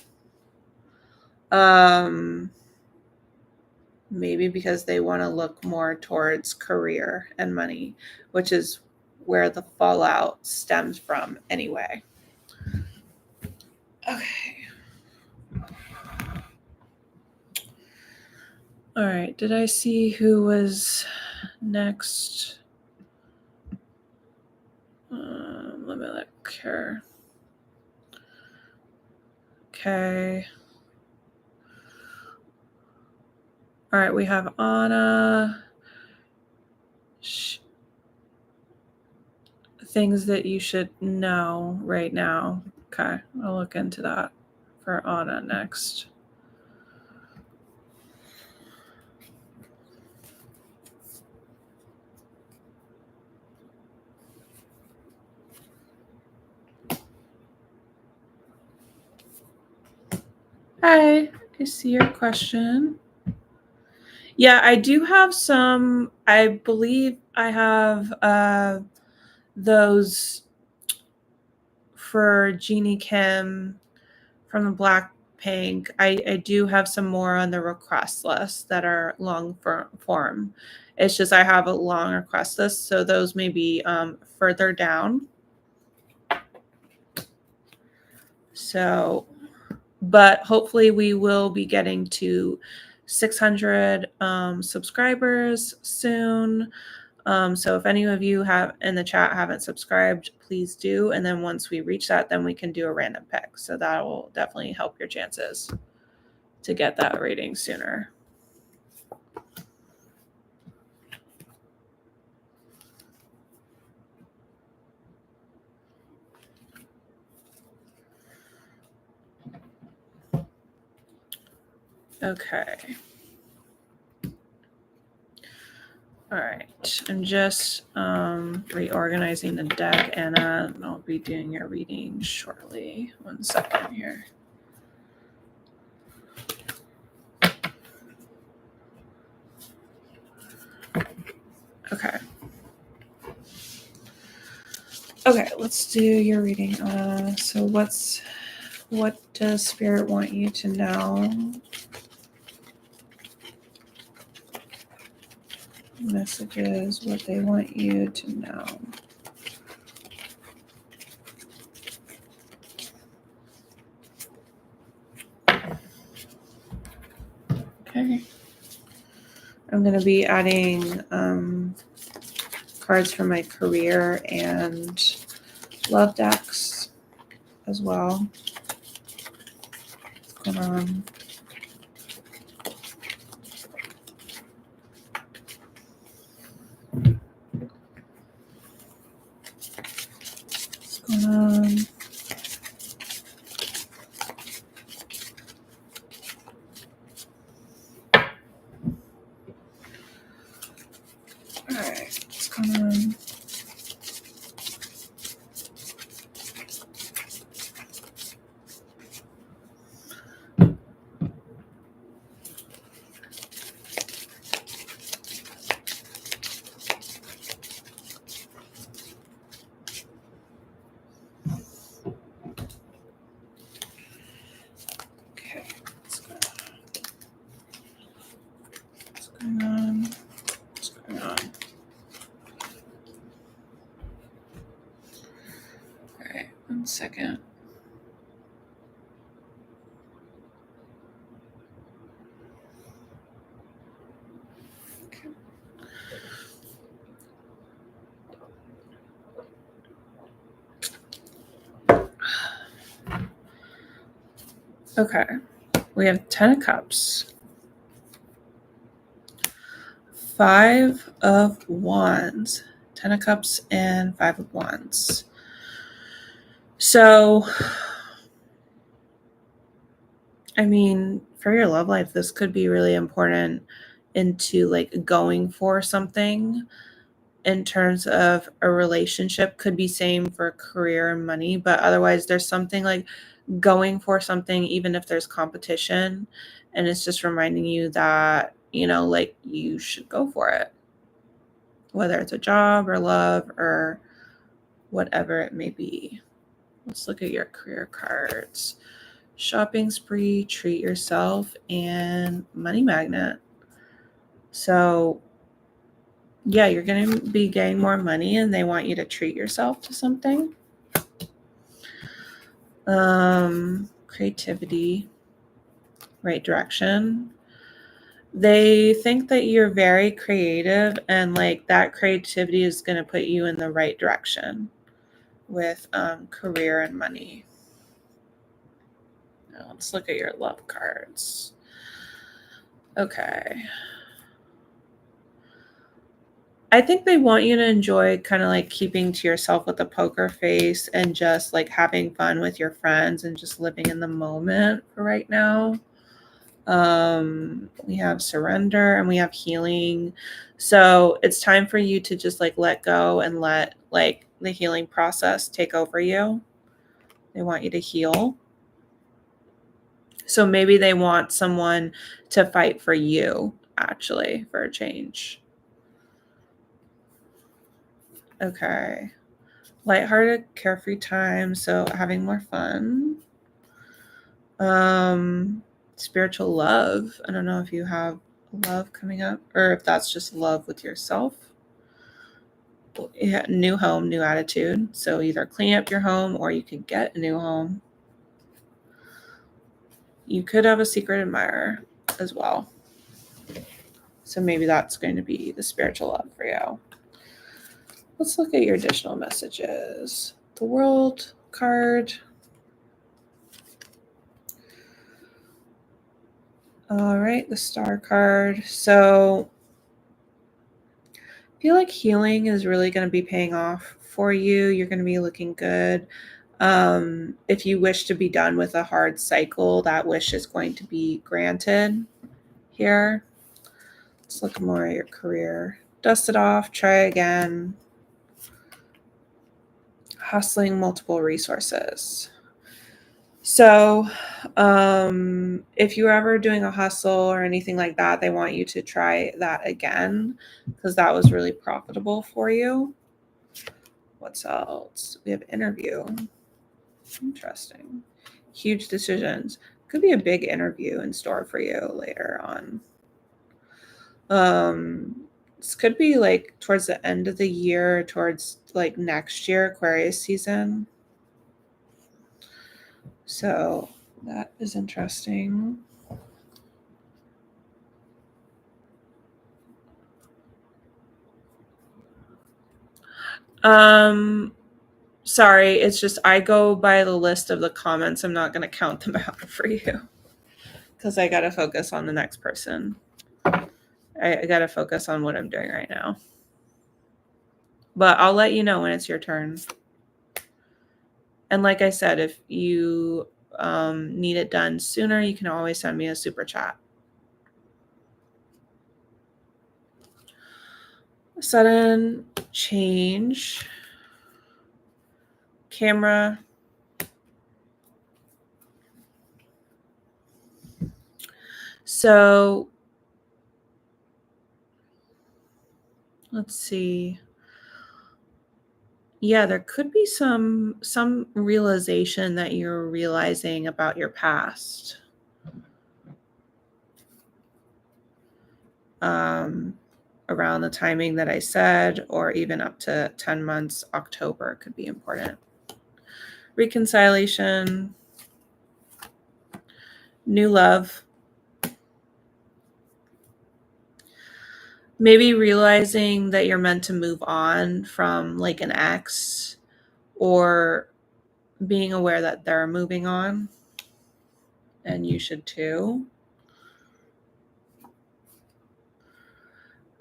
A: maybe because they want to look more towards career and money, which is where the fallout stems from anyway. Okay. All right. Did I see who was next? Let me look here. Okay. All right. We have Anna. Things that you should know right now. Okay. I'll look into that for Anna next. Hi, I see your question. Yeah, I do have some. I believe I have those for Jeannie Kim from the Blackpink. I do have some more on the request list that are long form. It's just I have a long request list, so those may be further down. So, but hopefully we will be getting to 600 subscribers soon. So if any of you have in the chat haven't subscribed, please do. And then once we reach that, then we can do a random pick. So that will definitely help your chances to get that rating sooner. Okay. All right. I'm just reorganizing the deck, Anna, and I'll be doing your reading shortly. 1 second here. Okay. Okay, let's do your reading. So what does Spirit want you to know? Messages, what they want you to know. Okay. I'm going to be adding cards from my career and love decks as well. What's going on? What's going on? All right, what's going on? Okay, what's going on? What's going on? All right, 1 second. Okay, we have 10 of Cups, 5 of Wands, 10 of Cups, and 5 of Wands. So, I mean, for your love life, this could be really important into like going for something in terms of a relationship. Could be same for career and money, but otherwise there's something like going for something even if there's competition, and it's just reminding you that, you know, like you should go for it, whether it's a job or love or whatever it may be. Let's look at your career cards. Shopping spree, treat yourself, and money magnet. So yeah, you're going to be getting more money and they want you to treat yourself to something. Creativity, right direction. They think that you're very creative and like that creativity is going to put you in the right direction with career and money. Now, let's look at your love cards. Okay. I think they want you to enjoy kind of like keeping to yourself with a poker face and just like having fun with your friends and just living in the moment for right now. We have surrender and we have healing. So it's time for you to just like let go and let like the healing process take over you. They want you to heal. So maybe they want someone to fight for you, actually, for a change. Okay. Lighthearted, carefree time. So having more fun. Spiritual love. I don't know if you have love coming up or if that's just love with yourself. Yeah, new home, new attitude. So either clean up your home or you could get a new home. You could have a secret admirer as well. So maybe that's going to be the spiritual love for you. Let's look at your additional messages. The World card. All right, the Star card. So I feel like healing is really going to be paying off for you. You're going to be looking good. If you wish to be done with a hard cycle, that wish is going to be granted here. Let's look more at your career. Dust it off, try again. Hustling multiple resources. So if you're ever doing a hustle or anything like that, they want you to try that again because that was really profitable for you. What's else? We have interview. Interesting. Huge decisions. Could be a big interview in store for you later on. This could be like towards the end of the year, towards like next year, Aquarius season. So that is interesting. Sorry, it's just I go by the list of the comments. I'm not going to count them out for you because I got to focus on the next person. I got to focus on what I'm doing right now. But I'll let you know when it's your turn. And like I said, if you need it done sooner, you can always send me a super chat. Sudden change. Camera. So let's see. Yeah, there could be some realization that you're realizing about your past. Around the timing that I said, or even up to 10 months, October could be important. Reconciliation, new love. Maybe realizing that you're meant to move on from like an ex, or being aware that they're moving on and you should too.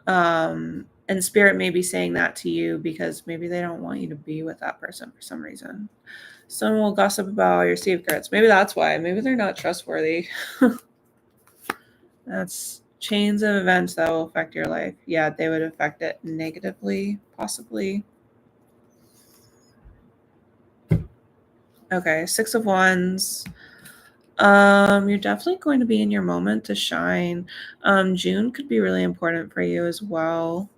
A: And spirit may be saying that to you because maybe they don't want you to be with that person for some reason. Someone will gossip about all your secrets. Maybe that's why. Maybe they're not trustworthy. That's chains of events that will affect your life. Yeah, they would affect it negatively, possibly. Okay, 6 of Wands. You're definitely going to be in your moment to shine. June could be really important for you as well.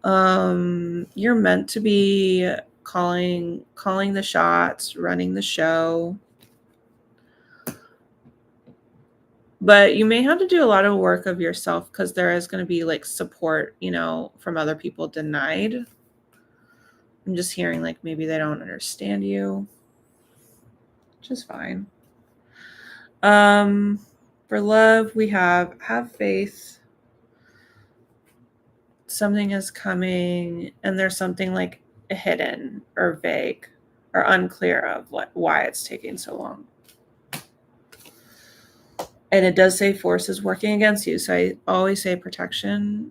A: You're meant to be calling the shots, running the show. But you may have to do a lot of work of yourself because there is going to be like support, from other people denied. I'm just hearing like maybe they don't understand you, which is fine. For love, we have faith. Something is coming, and there's something like hidden or vague or unclear of why it's taking so long. And it does say force is working against you. So I always say protection.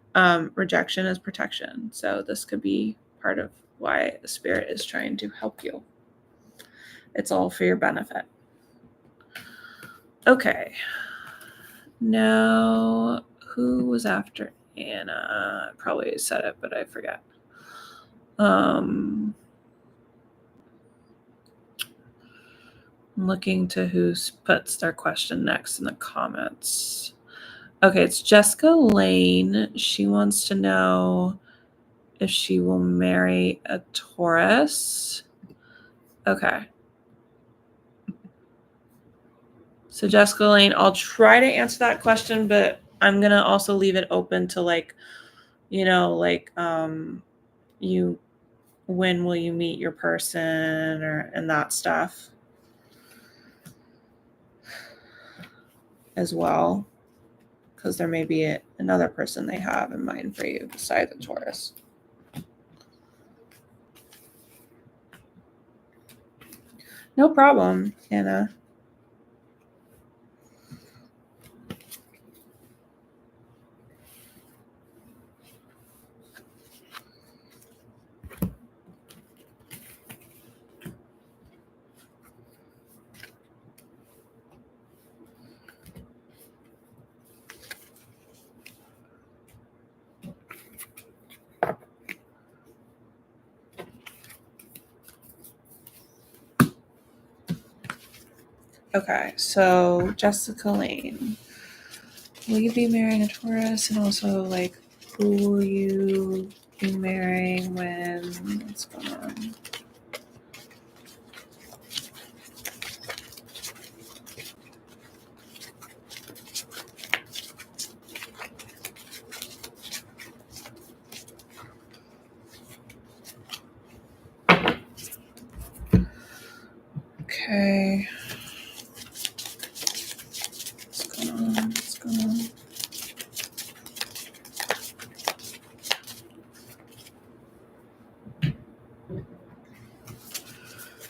A: Rejection is protection. So this could be part of why the spirit is trying to help you. It's all for your benefit. Okay. Now, who was after Anna? I probably said it, but I forget. I'm looking to who puts their question next in the comments. Okay, it's Jessica Lane. She wants to know if she will marry a Taurus. Okay. So Jessica Lane, I'll try to answer that question, but I'm going to also leave it open to when will you meet your person and that stuff as well, because there may be another person they have in mind for you besides the Taurus. No problem, Anna. Okay, so Jessica Lane, will you be marrying a Taurus? And also, like, who will you be marrying when? What's going on? Okay. What's going on? What's going on?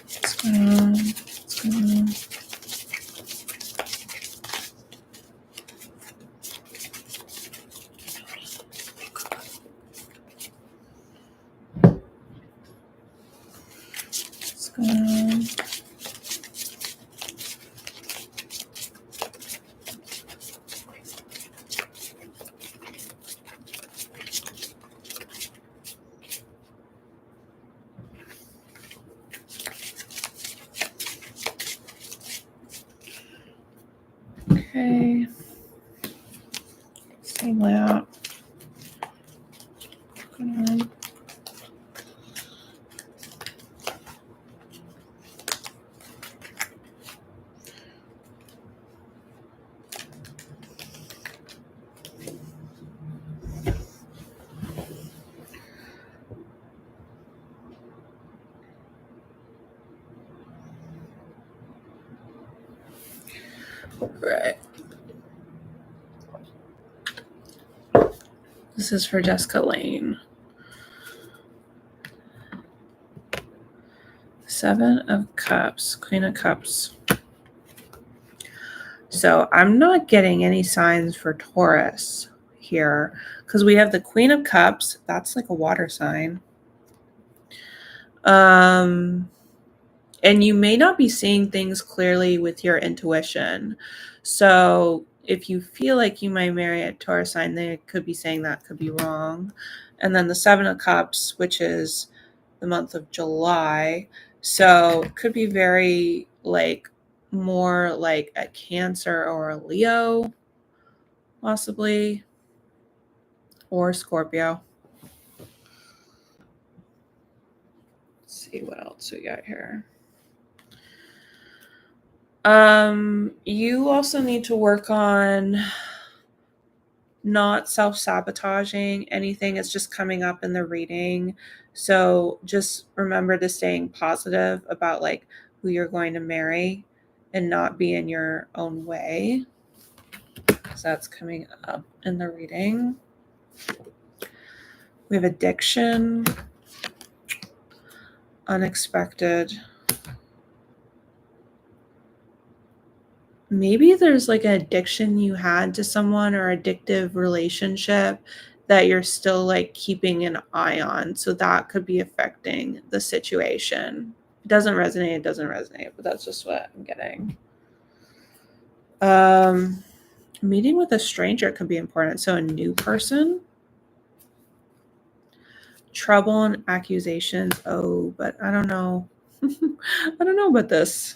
A: What's going on? What's going on? What's going on? Okay. Same layout. What's going on? Right. This is for Jessica Lane. 7 of Cups, Queen of Cups. So I'm not getting any signs for Taurus here because we have the Queen of Cups. That's like a water sign. And you may not be seeing things clearly with your intuition. So if you feel like you might marry a Taurus sign, they could be saying that could be wrong. And then the 7 of Cups, which is the month of July. So it could be very more like a Cancer or a Leo, possibly, or Scorpio. Let's see what else we got here. You also need to work on not self-sabotaging anything. It's just coming up in the reading. So just remember to staying positive about like who you're going to marry and not be in your own way. So that's coming up in the reading. We have addiction, unexpected. Maybe there's like an addiction you had to someone or addictive relationship that you're still like keeping an eye on. So that could be affecting the situation. If it doesn't resonate, but that's just what I'm getting. Meeting with a stranger could be important. So a new person. Trouble and accusations. Oh, but I don't know. I don't know about this.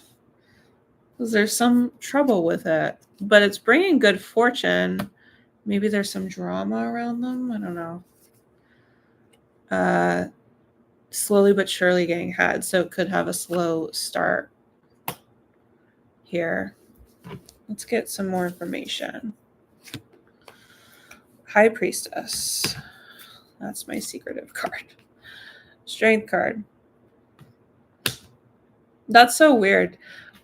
A: Because there's some trouble with it, but it's bringing good fortune. Maybe there's some drama around them. I don't know. Slowly but surely getting ahead, so it could have a slow start here. Let's get some more information. High Priestess. That's my secretive card. Strength card. That's so weird.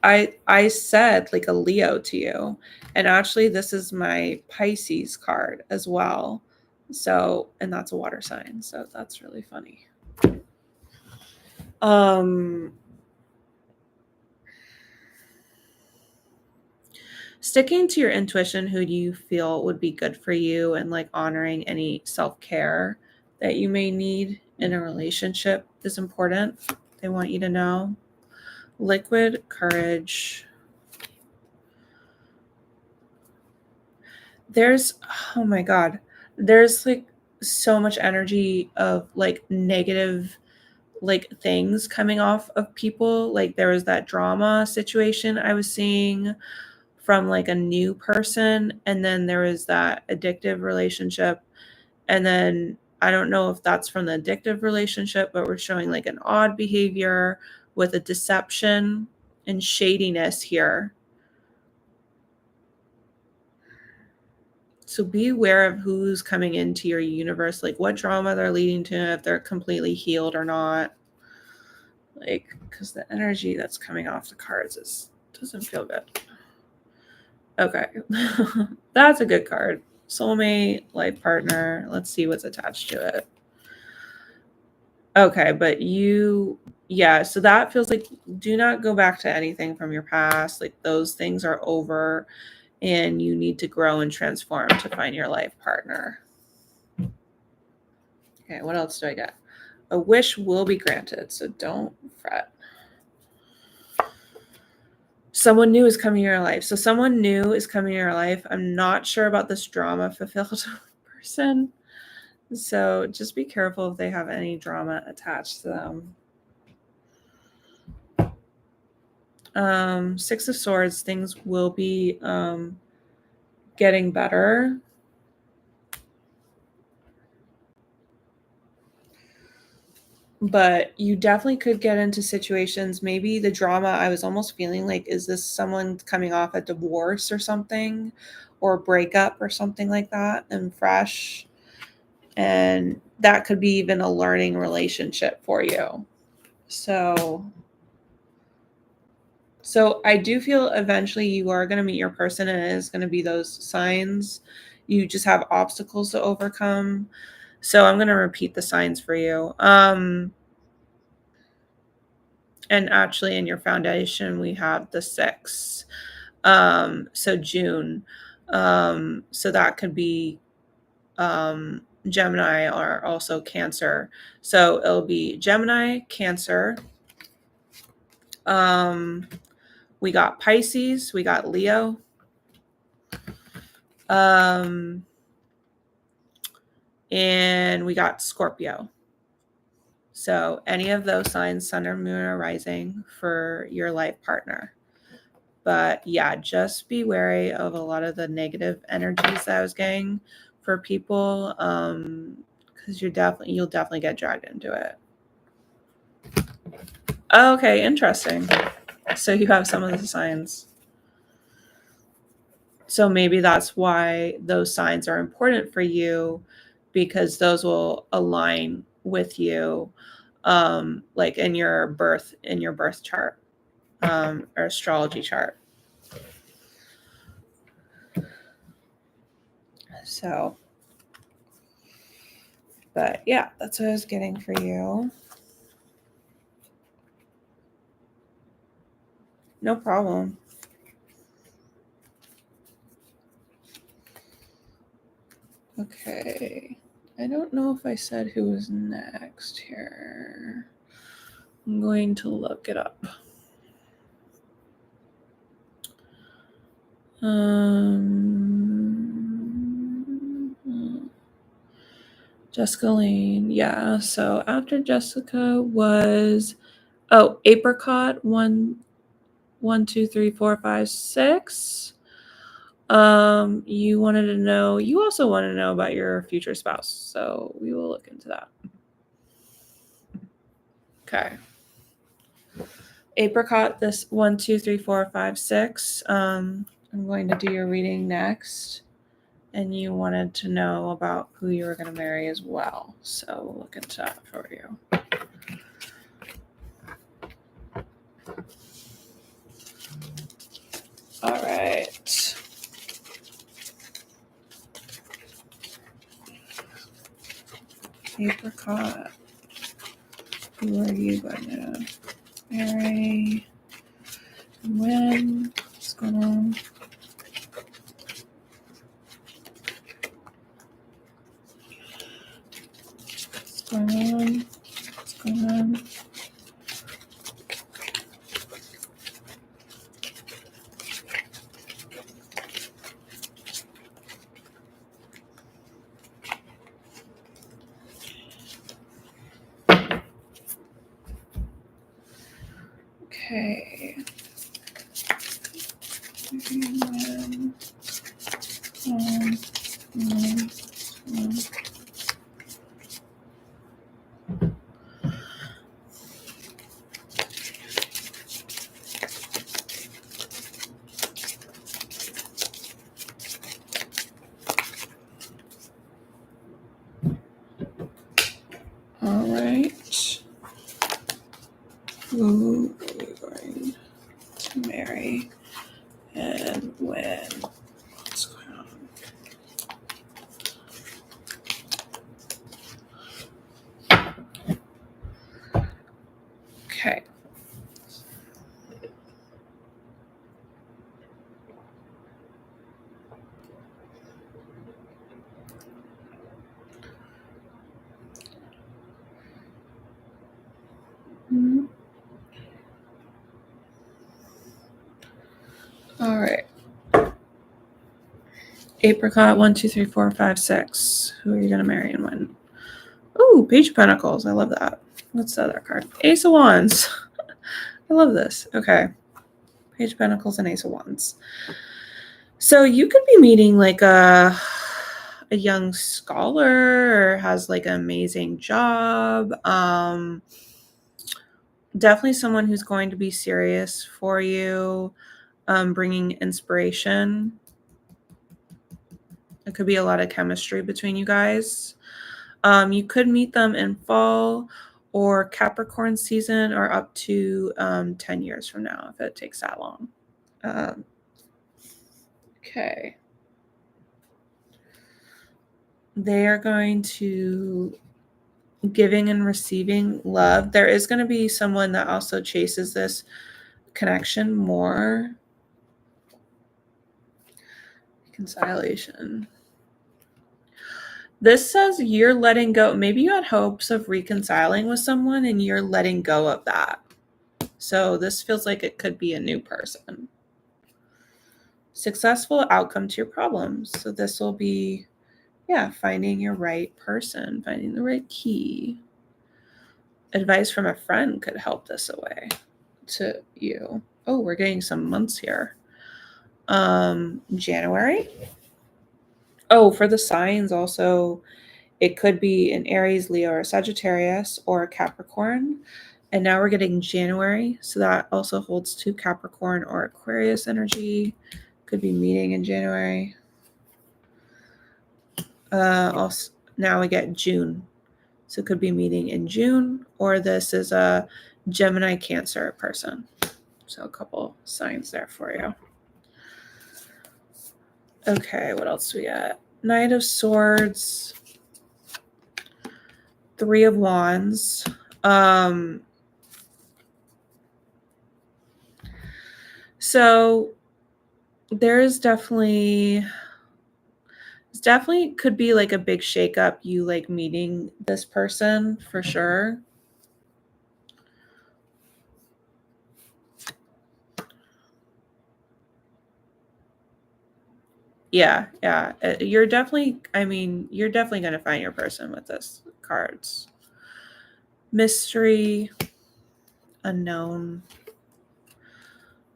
A: I said like a Leo to you, and actually this is my Pisces card as well. So, and that's a water sign, so that's really funny. Sticking to your intuition, who do you feel would be good for you, and like honoring any self-care that you may need in a relationship is important. They want you to know. Liquid courage. There's, oh my God, there's like so much energy of like negative like things coming off of people. Like there was that drama situation I was seeing from like a new person, and then there was that addictive relationship, and then I don't know if that's from the addictive relationship, but we're showing like an odd behavior with a deception and shadiness here. So be aware of who's coming into your universe, like what drama they're leading to, if they're completely healed or not. Like, because the energy that's coming off the cards doesn't feel good. Okay. That's a good card. Soulmate, life partner. Let's see what's attached to it. Okay, but so that feels like do not go back to anything from your past. Like those things are over and you need to grow and transform to find your life partner. Okay, what else do I get? A wish will be granted, so don't fret. Someone new is coming in your life. So someone new is coming in your life. I'm not sure about this drama fulfilled person. So just be careful if they have any drama attached to them. 6 of Swords, things will be getting better. But you definitely could get into situations, maybe the drama I was almost feeling like, is this someone coming off a divorce or something, or a breakup or something like that, and fresh? And that could be even a learning relationship for you. So I do feel eventually you are going to meet your person, and it is going to be those signs. You just have obstacles to overcome. So I'm going to repeat the signs for you. And actually in your foundation, we have the 6. So June. So that could be Gemini or also Cancer. So it'll be Gemini, Cancer. We got Pisces, we got Leo. And we got Scorpio. So any of those signs, sun or moon or rising, for your life partner. But yeah, just be wary of a lot of the negative energies that I was getting for people, because you'll definitely get dragged into it. Okay, interesting. So you have some of the signs. So maybe that's why those signs are important for you, because those will align with you, like in your birth chart, or astrology chart. So, but yeah, that's what I was getting for you. No problem. Okay. I don't know if I said who was next here. I'm going to look it up. Jessica Lane. Yeah. So after Jessica was Apricot 1, 2, 3, 4, 5, 6. You wanted to know. You also want to know about your future spouse, so we will look into that. Okay. Apricot, this 1, 2, 3, 4, 5, 6. I'm going to do your reading next, and you wanted to know about who you were going to marry as well, so we'll look into that for you. All right. Apricot, who are you going to marry? When? What's going on? What's going on? What's going on? Okay. All right. Who are you going to marry and when? What's going on? Okay. All right. Apricot 1, 2, 3, 4, 5, 6. Who are you gonna marry and when? Ooh, Page of Pentacles. I love that. What's the other card? Ace of Wands. I love this. Okay. Page of Pentacles and Ace of Wands. So you could be meeting like a young scholar, or has like an amazing job. Definitely someone who's going to be serious for you, bringing inspiration. It could be a lot of chemistry between you guys. You could meet them in fall or Capricorn season, or up to 10 years from now if it takes that long. Okay. They are going to giving and receiving love. There is going to be someone that also chases this connection more. Reconciliation. This says you're letting go. Maybe you had hopes of reconciling with someone and you're letting go of that. So this feels like it could be a new person. Successful outcome to your problems. So this will be, finding your right person, finding the right key. Advice from a friend could help this away to you. Oh, we're getting some months here. January. Oh, for the signs also, it could be an Aries, Leo, or Sagittarius, or a Capricorn. And now we're getting January. So that also holds to Capricorn or Aquarius energy. Could be meeting in January. Also, now we get June. So it could be meeting in June, or this is a Gemini Cancer person. So a couple signs there for you. Okay, what else do we got? Knight of Swords, Three of Wands. So there's definitely could be like a big shakeup, you like meeting this person for sure. Yeah. You're definitely going to find your person with this cards. Mystery, unknown,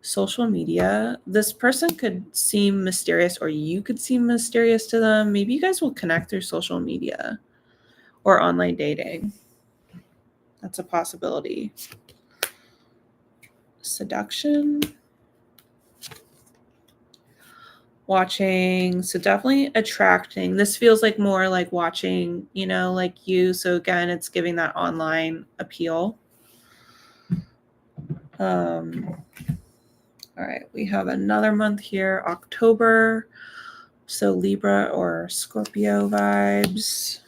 A: social media. This person could seem mysterious, or you could seem mysterious to them. Maybe you guys will connect through social media or online dating. That's a possibility. Seduction. Watching, so definitely attracting. This feels like more like watching, like you. So again, it's giving that online appeal. All right, we have another month here, October. So Libra or Scorpio vibes.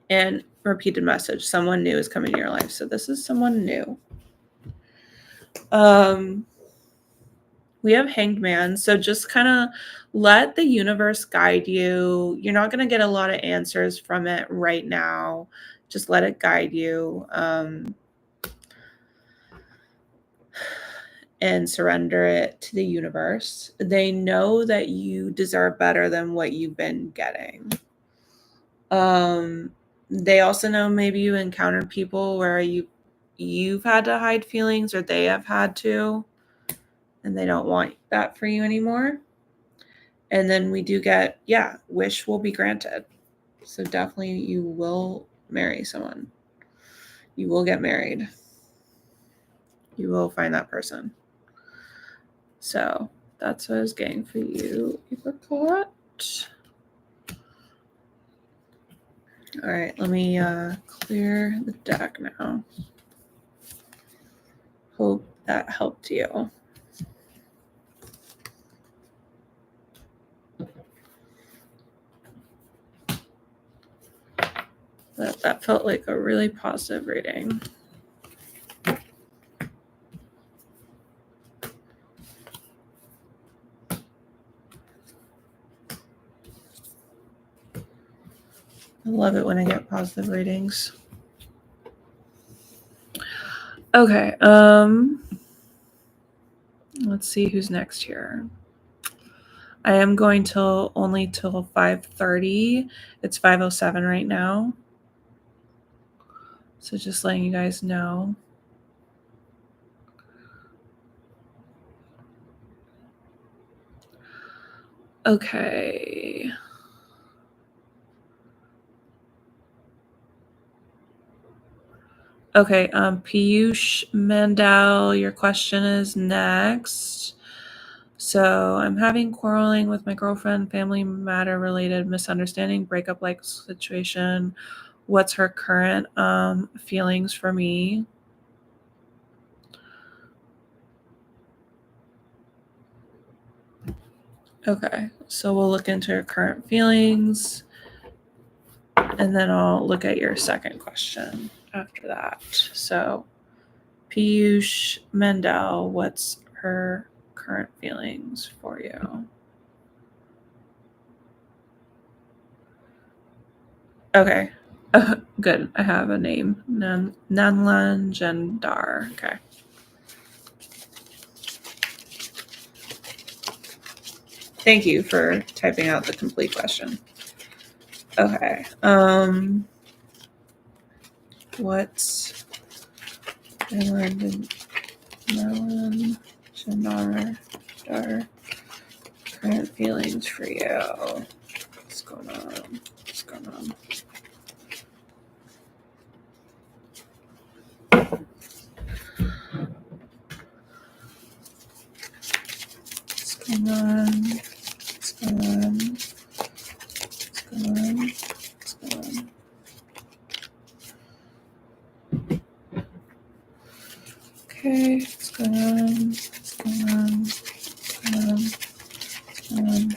A: And repeated message, someone new is coming to your life. So this is someone new. We have Hanged Man. So just kind of let the universe guide you. You're not going to get a lot of answers from it right now. Just let it guide you. And surrender it to the universe. They know that you deserve better than what you've been getting. They also know maybe you encountered people where you've had to hide feelings, or they have had to, and they don't want that for you anymore. And then we do get, wish will be granted. So definitely you will marry someone. You will get married. You will find that person. So that's what I was getting for you, Apricot. All right, let me clear the deck now. Hope that helped you. That felt like a really positive reading. I love it when I get positive readings. Okay, let's see who's next here. I am going only till 5:30. It's 5:07 right now. So just letting you guys know. Okay. Okay, Piyush Mandal, your question is next. So I'm having quarreling with my girlfriend, family matter related misunderstanding, breakup like situation. What's her current feelings for me? Okay, so we'll look into her current feelings, and then I'll look at your second question after that. So Piyush Mandal, what's her current feelings for you? Okay. Good. I have a name. Nanlan Jandar. Okay. Thank you for typing out the complete question. Okay. What's Nanlan Jandar current feelings for you? What's going on? Hang on. It's gone. It's gone. It's gone. Okay, it's gone. It's gone. It's gone. It's gone.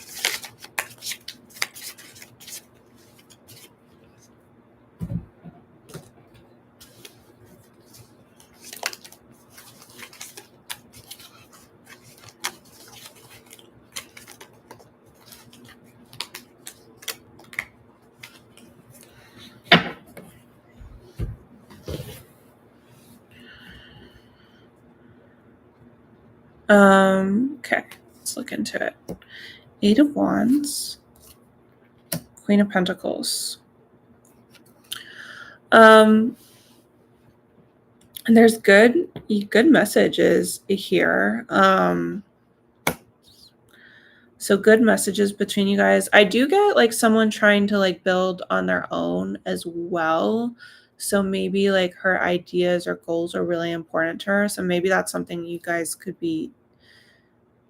A: Okay, let's look into it. 8 of Wands, Queen of Pentacles. And there's good messages here. So good messages between you guys. I do get like someone trying to like build on their own as well. So maybe like her ideas or goals are really important to her. So maybe that's something you guys could be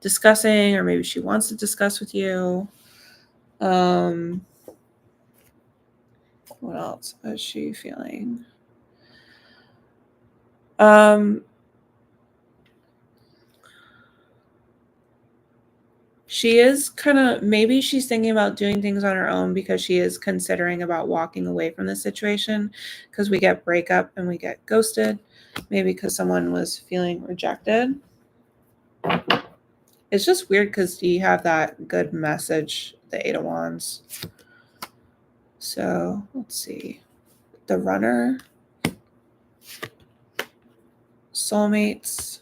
A: discussing, or maybe she wants to discuss with you. What else is she feeling? She is kind of, maybe she's thinking about doing things on her own because she is considering about walking away from the situation, because we get breakup and we get ghosted, maybe because someone was feeling rejected. It's just weird because you have that good message, the 8 of Wands. So let's see. The Runner, soulmates,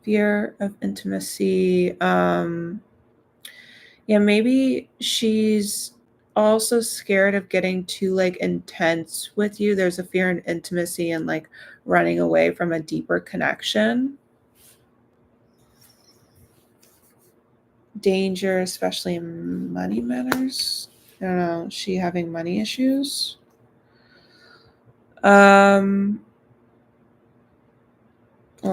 A: fear of intimacy. Yeah, maybe she's also scared of getting too like intense with you. There's a fear in intimacy and like running away from a deeper connection. Danger, especially in money matters. I don't know, she having money issues. Or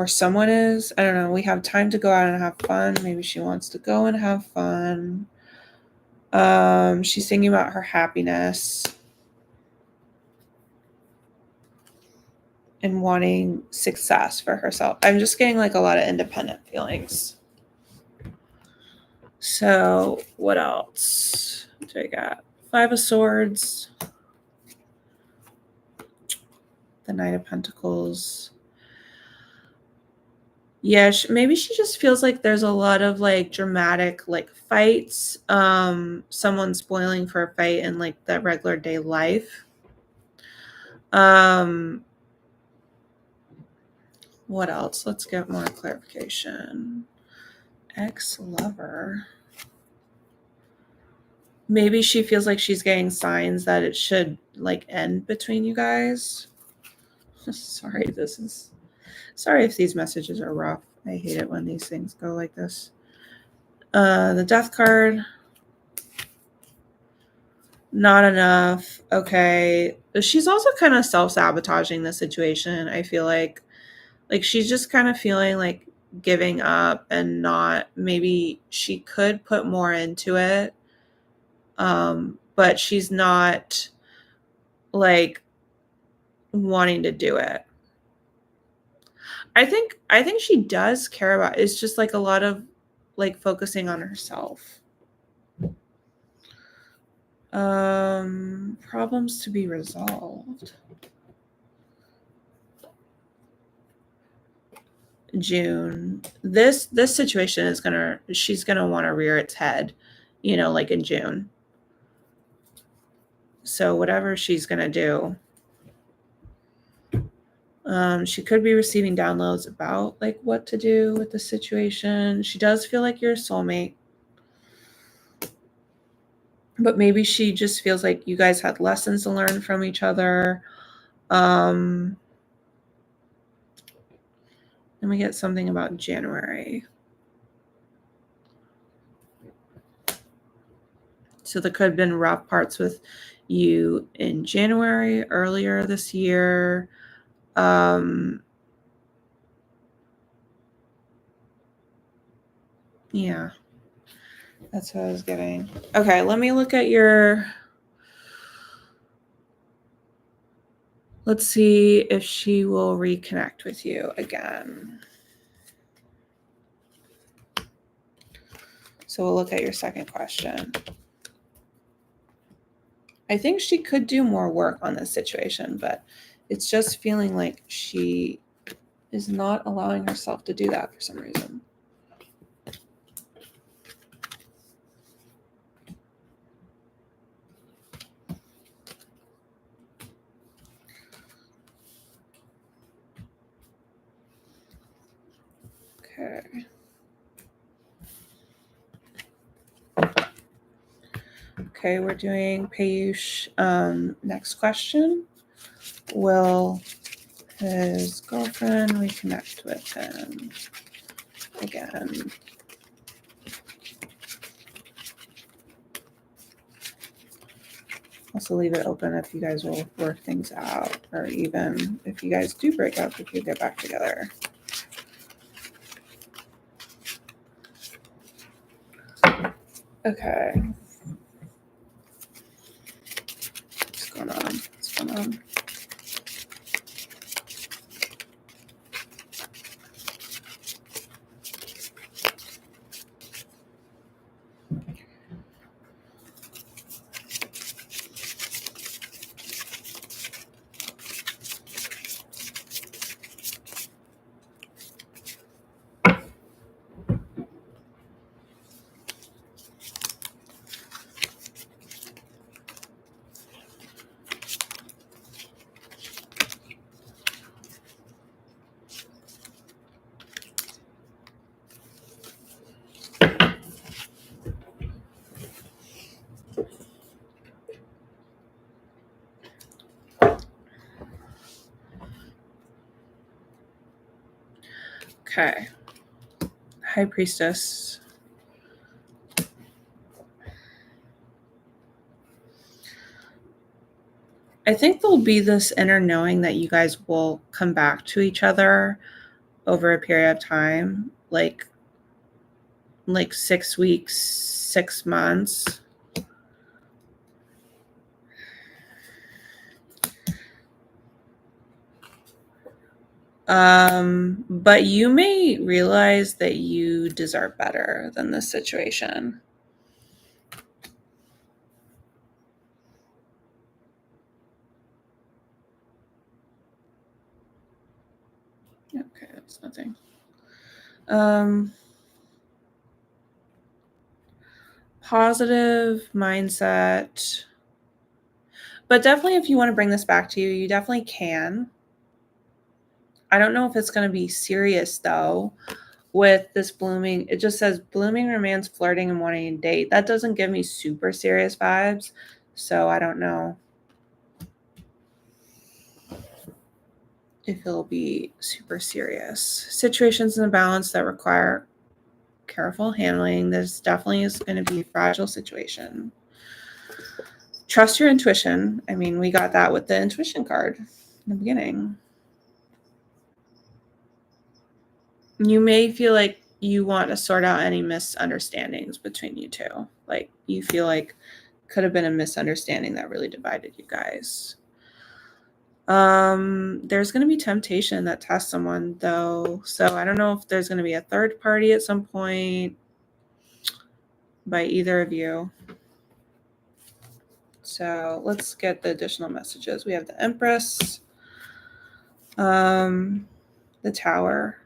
A: someone is. I don't know. We have time to go out and have fun. Maybe she wants to go and have fun. She's thinking about her happiness and wanting success for herself. I'm just getting like a lot of independent feelings. So what else do I got? 5 of Swords, the Knight of Pentacles. Yeah, maybe she just feels like there's a lot of like dramatic like fights. Someone spoiling for a fight in like the regular day life. What else? Let's get more clarification. Ex-lover. Maybe she feels like she's getting signs that it should like end between you guys. Sorry if these messages are rough. I hate it when these things go like this. The Death card. Not enough. Okay. She's also kind of self-sabotaging the situation. I feel like she's just kind of feeling like giving up and not, maybe she could put more into it. But she's not like wanting to do it. I think she does care about it. It's just like a lot of like focusing on herself. Problems to be resolved. June. This situation is she's gonna want to rear its head, like in June. So whatever she's gonna do, she could be receiving downloads about like what to do with the situation. She does feel like you're a soulmate, but maybe she just feels like you guys had lessons to learn from each other. Then we get something about January. So there could have been rough parts with you in January earlier this year. Yeah. That's what I was getting. Okay, let me look at your... Let's see if she will reconnect with you again. So we'll look at your second question. I think she could do more work on this situation, but it's just feeling like she is not allowing herself to do that for some reason. Okay. Okay, we're doing Payush. Next question. Will his girlfriend reconnect with him again? Also leave it open if you guys will work things out, or even if you guys do break up, if you get back together. Okay. What's going on? What's going on? Okay. High Priestess. I think there'll be this inner knowing that you guys will come back to each other over a period of time, like 6 weeks, 6 months. But you may realize that you deserve better than this situation. Okay, that's nothing. Positive mindset. But definitely if you want to bring this back to you, you definitely can. I don't know if it's going to be serious though. With this blooming, it just says blooming remains flirting and wanting to date. That doesn't give me super serious vibes. So I don't know if it'll be super serious. Situations in the balance that require careful handling. This definitely is going to be a fragile situation. Trust your intuition. I mean, we got that with the intuition card in the beginning. You may feel like you want to sort out any misunderstandings between you two. Like you feel like could have been a misunderstanding that really divided you guys. There's going to be temptation that tests someone though. So I don't know if there's going to be a third party at some point by either of you. So let's get the additional messages. We have the Empress, the Tower.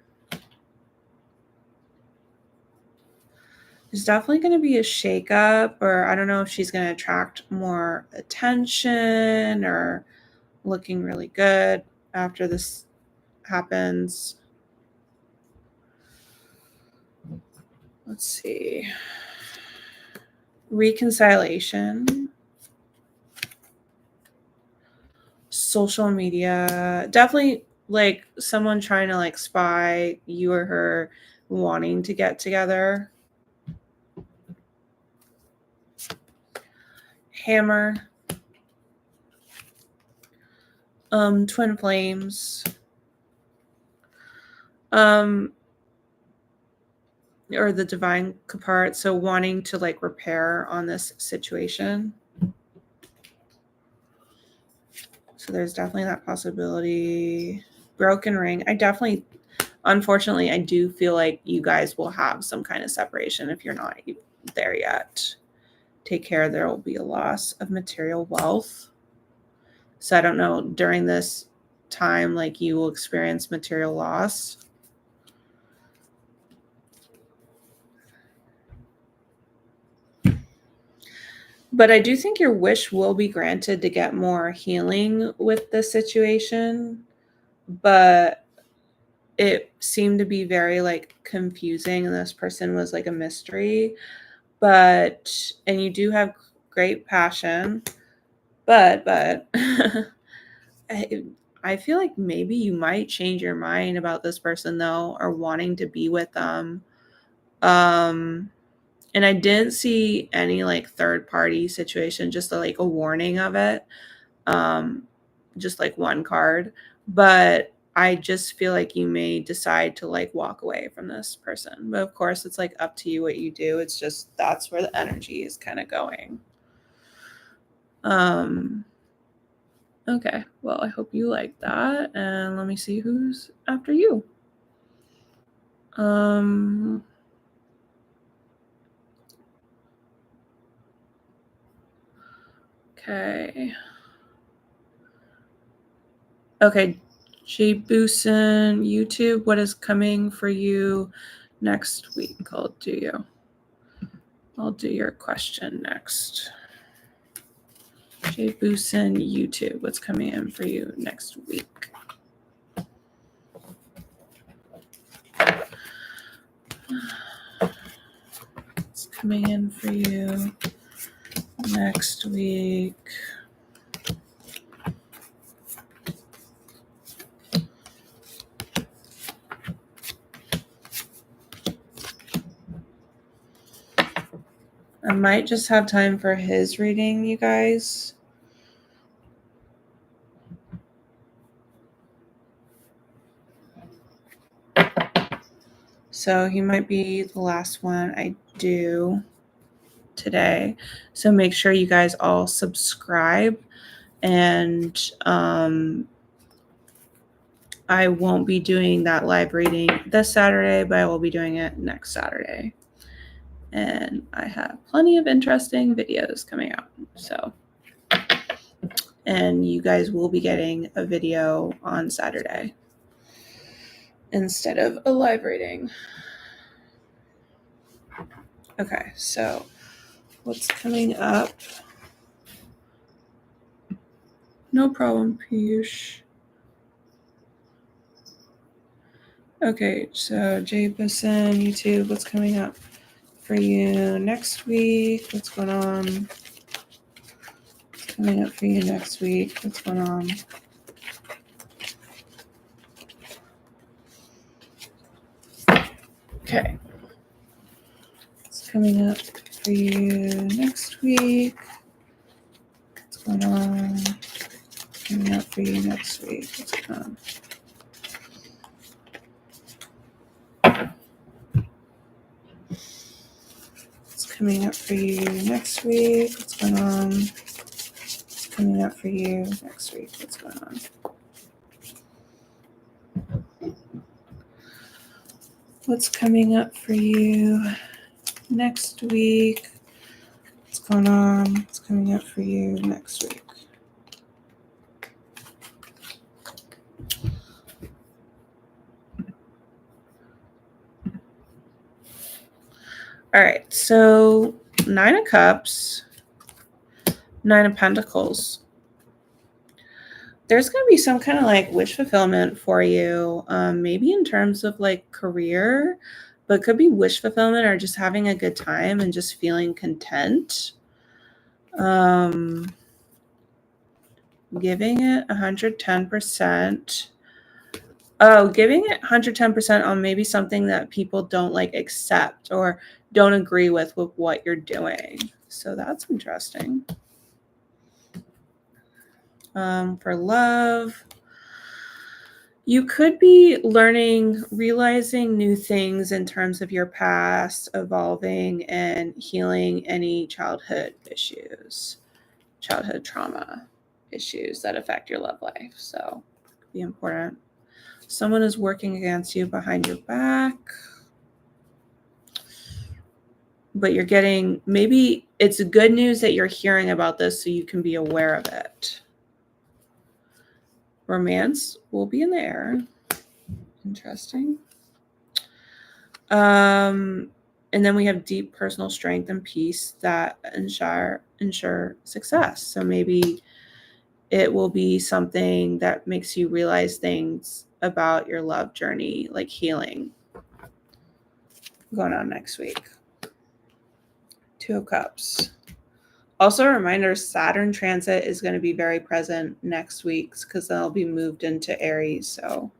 A: There's definitely going to be a shakeup, or I don't know if she's going to attract more attention or looking really good after this happens. Let's see. Reconciliation. Social media. Definitely like someone trying to like spy you or her wanting to get together. Hammer. Twin flames. or the divine part. So wanting to like repair on this situation. So there's definitely that possibility. Broken ring. Unfortunately, I do feel like you guys will have some kind of separation if you're not there yet. Take care, there will be a loss of material wealth. So I don't know, during this time, like you will experience material loss. But I do think your wish will be granted to get more healing with the situation. But it seemed to be very like confusing, and this person was like a mystery. And you do have great passion, but I feel like maybe you might change your mind about this person though, or wanting to be with them. And I didn't see any like third party situation, just like a warning of it. Just like one card. But I just feel like you may decide to like walk away from this person. But of course, it's like up to you what you do. It's just that's where the energy is kind of going. Okay, well, I hope you like that. And let me see who's after you. Okay. Okay, Jay Boosin, YouTube, what is coming for you next week? I'll do your question next. Jay Boosin, YouTube, what's coming in for you next week? What's coming in for you next week? I might just have time for his reading, you guys. So he might be the last one I do today. So make sure you guys all subscribe. And I won't be doing that live reading this Saturday, but I will be doing it next Saturday. And I have plenty of interesting videos coming out. So, and you guys will be getting a video on Saturday instead of a live reading. Okay, so what's coming up? No problem, Piyush. Okay, so Jay Bison, YouTube, what's coming up for you next week? What's going on? What's coming up for you next week? What's going on? Okay. What's coming up for you next week? What's going on? Coming up for you next week. What's going on? What's coming up for you next week? What's going on? What's coming up for you next week? What's going on? What's coming up for you next week? What's going on? What's coming up for you next week? All right, so 9 of Cups, 9 of Pentacles. There's going to be some kind of like wish fulfillment for you, maybe in terms of like career, but could be wish fulfillment or just having a good time and just feeling content. Giving it 110%. Oh, giving it 110% on maybe something that people don't like accept or don't agree with what you're doing. So that's interesting. For love, You could be learning, realizing new things in terms of your past, evolving and healing any childhood issues, childhood trauma issues that affect your love life. So, it could be important. Someone is working against you behind your back, but you're getting, maybe it's good news that you're hearing about this so you can be aware of it. Romance will be in the air. Interesting. And then we have deep personal strength and peace that ensure success. So maybe it will be something that makes you realize things about your love journey, like healing, going on next week. 2 of Cups. Also a reminder, Saturn transit is going to be very present next week because they'll be moved into Aries. So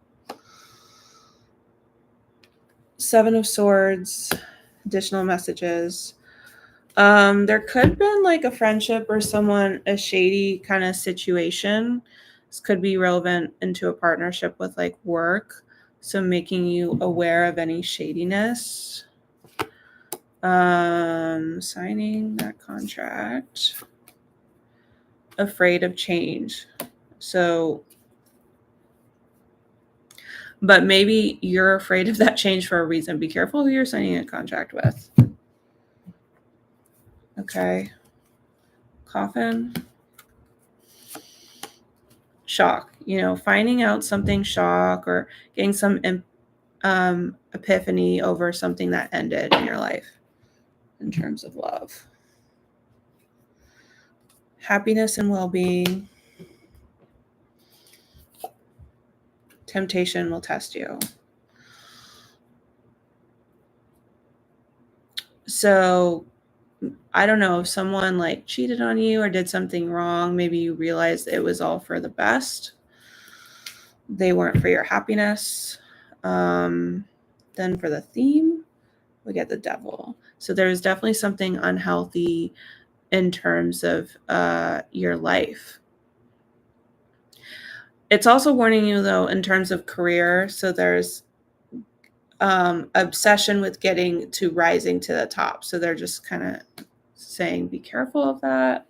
A: 7 of Swords, additional messages. There could have been like a friendship or someone, a shady kind of situation. This could be relevant into a partnership with like work. So making you aware of any shadiness. Signing that contract. Afraid of change. So, but maybe you're afraid of that change for a reason. Be careful who you're signing a contract with. Okay. Coffin. Shock. You know, finding out something shock or getting some epiphany over something that ended in your life in terms of love. Happiness and well-being. Temptation will test you. So I don't know if someone like cheated on you or did something wrong. Maybe you realized it was all for the best. They weren't for your happiness. Then for the theme, we get the devil. So there's definitely something unhealthy in terms of your life. It's also warning you, though, in terms of career. So there's obsession with getting to rising to the top. So they're just kind of saying, be careful of that.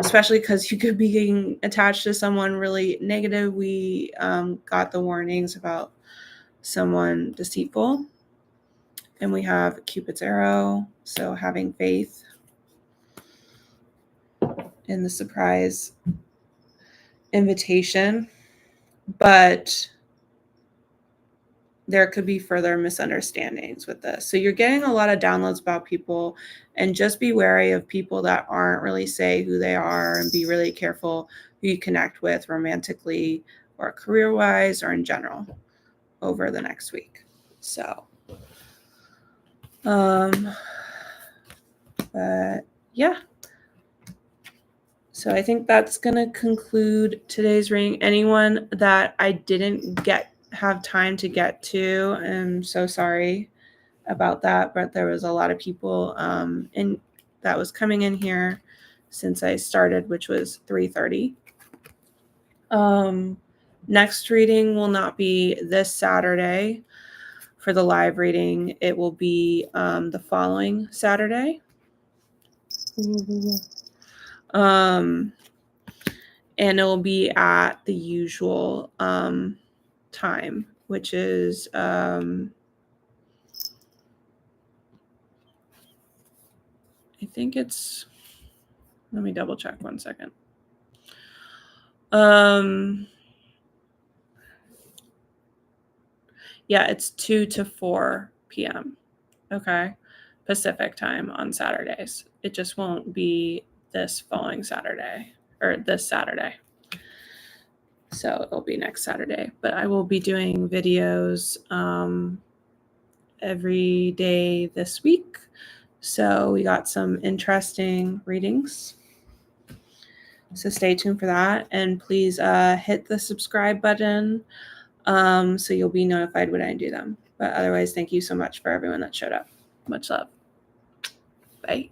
A: Especially because you could be getting attached to someone really negative. We got the warnings about someone deceitful. And we have Cupid's arrow. So having faith in the surprise invitation. But there could be further misunderstandings with this. So you're getting a lot of downloads about people, and just be wary of people that aren't really say who they are, and be really careful who you connect with romantically or career-wise or in general over the next week. So, but yeah. So I think that's going to conclude today's reading. Anyone that I didn't have time to get to, I'm so sorry about that, but there was a lot of people in that was coming in here since I started, which was 3:30. Next reading will not be this Saturday for the live reading. It will be the following Saturday. And it will be at the usual time, which is I think it's, let me double check 1 second. Yeah, it's 2 to 4 p.m. Okay, Pacific time on Saturdays. It just won't be this following Saturday or this Saturday. So it'll be next Saturday, but I will be doing videos every day this week. So we got some interesting readings. So stay tuned for that. And please hit the subscribe button so you'll be notified when I do them. But otherwise, thank you so much for everyone that showed up. Much love. Bye.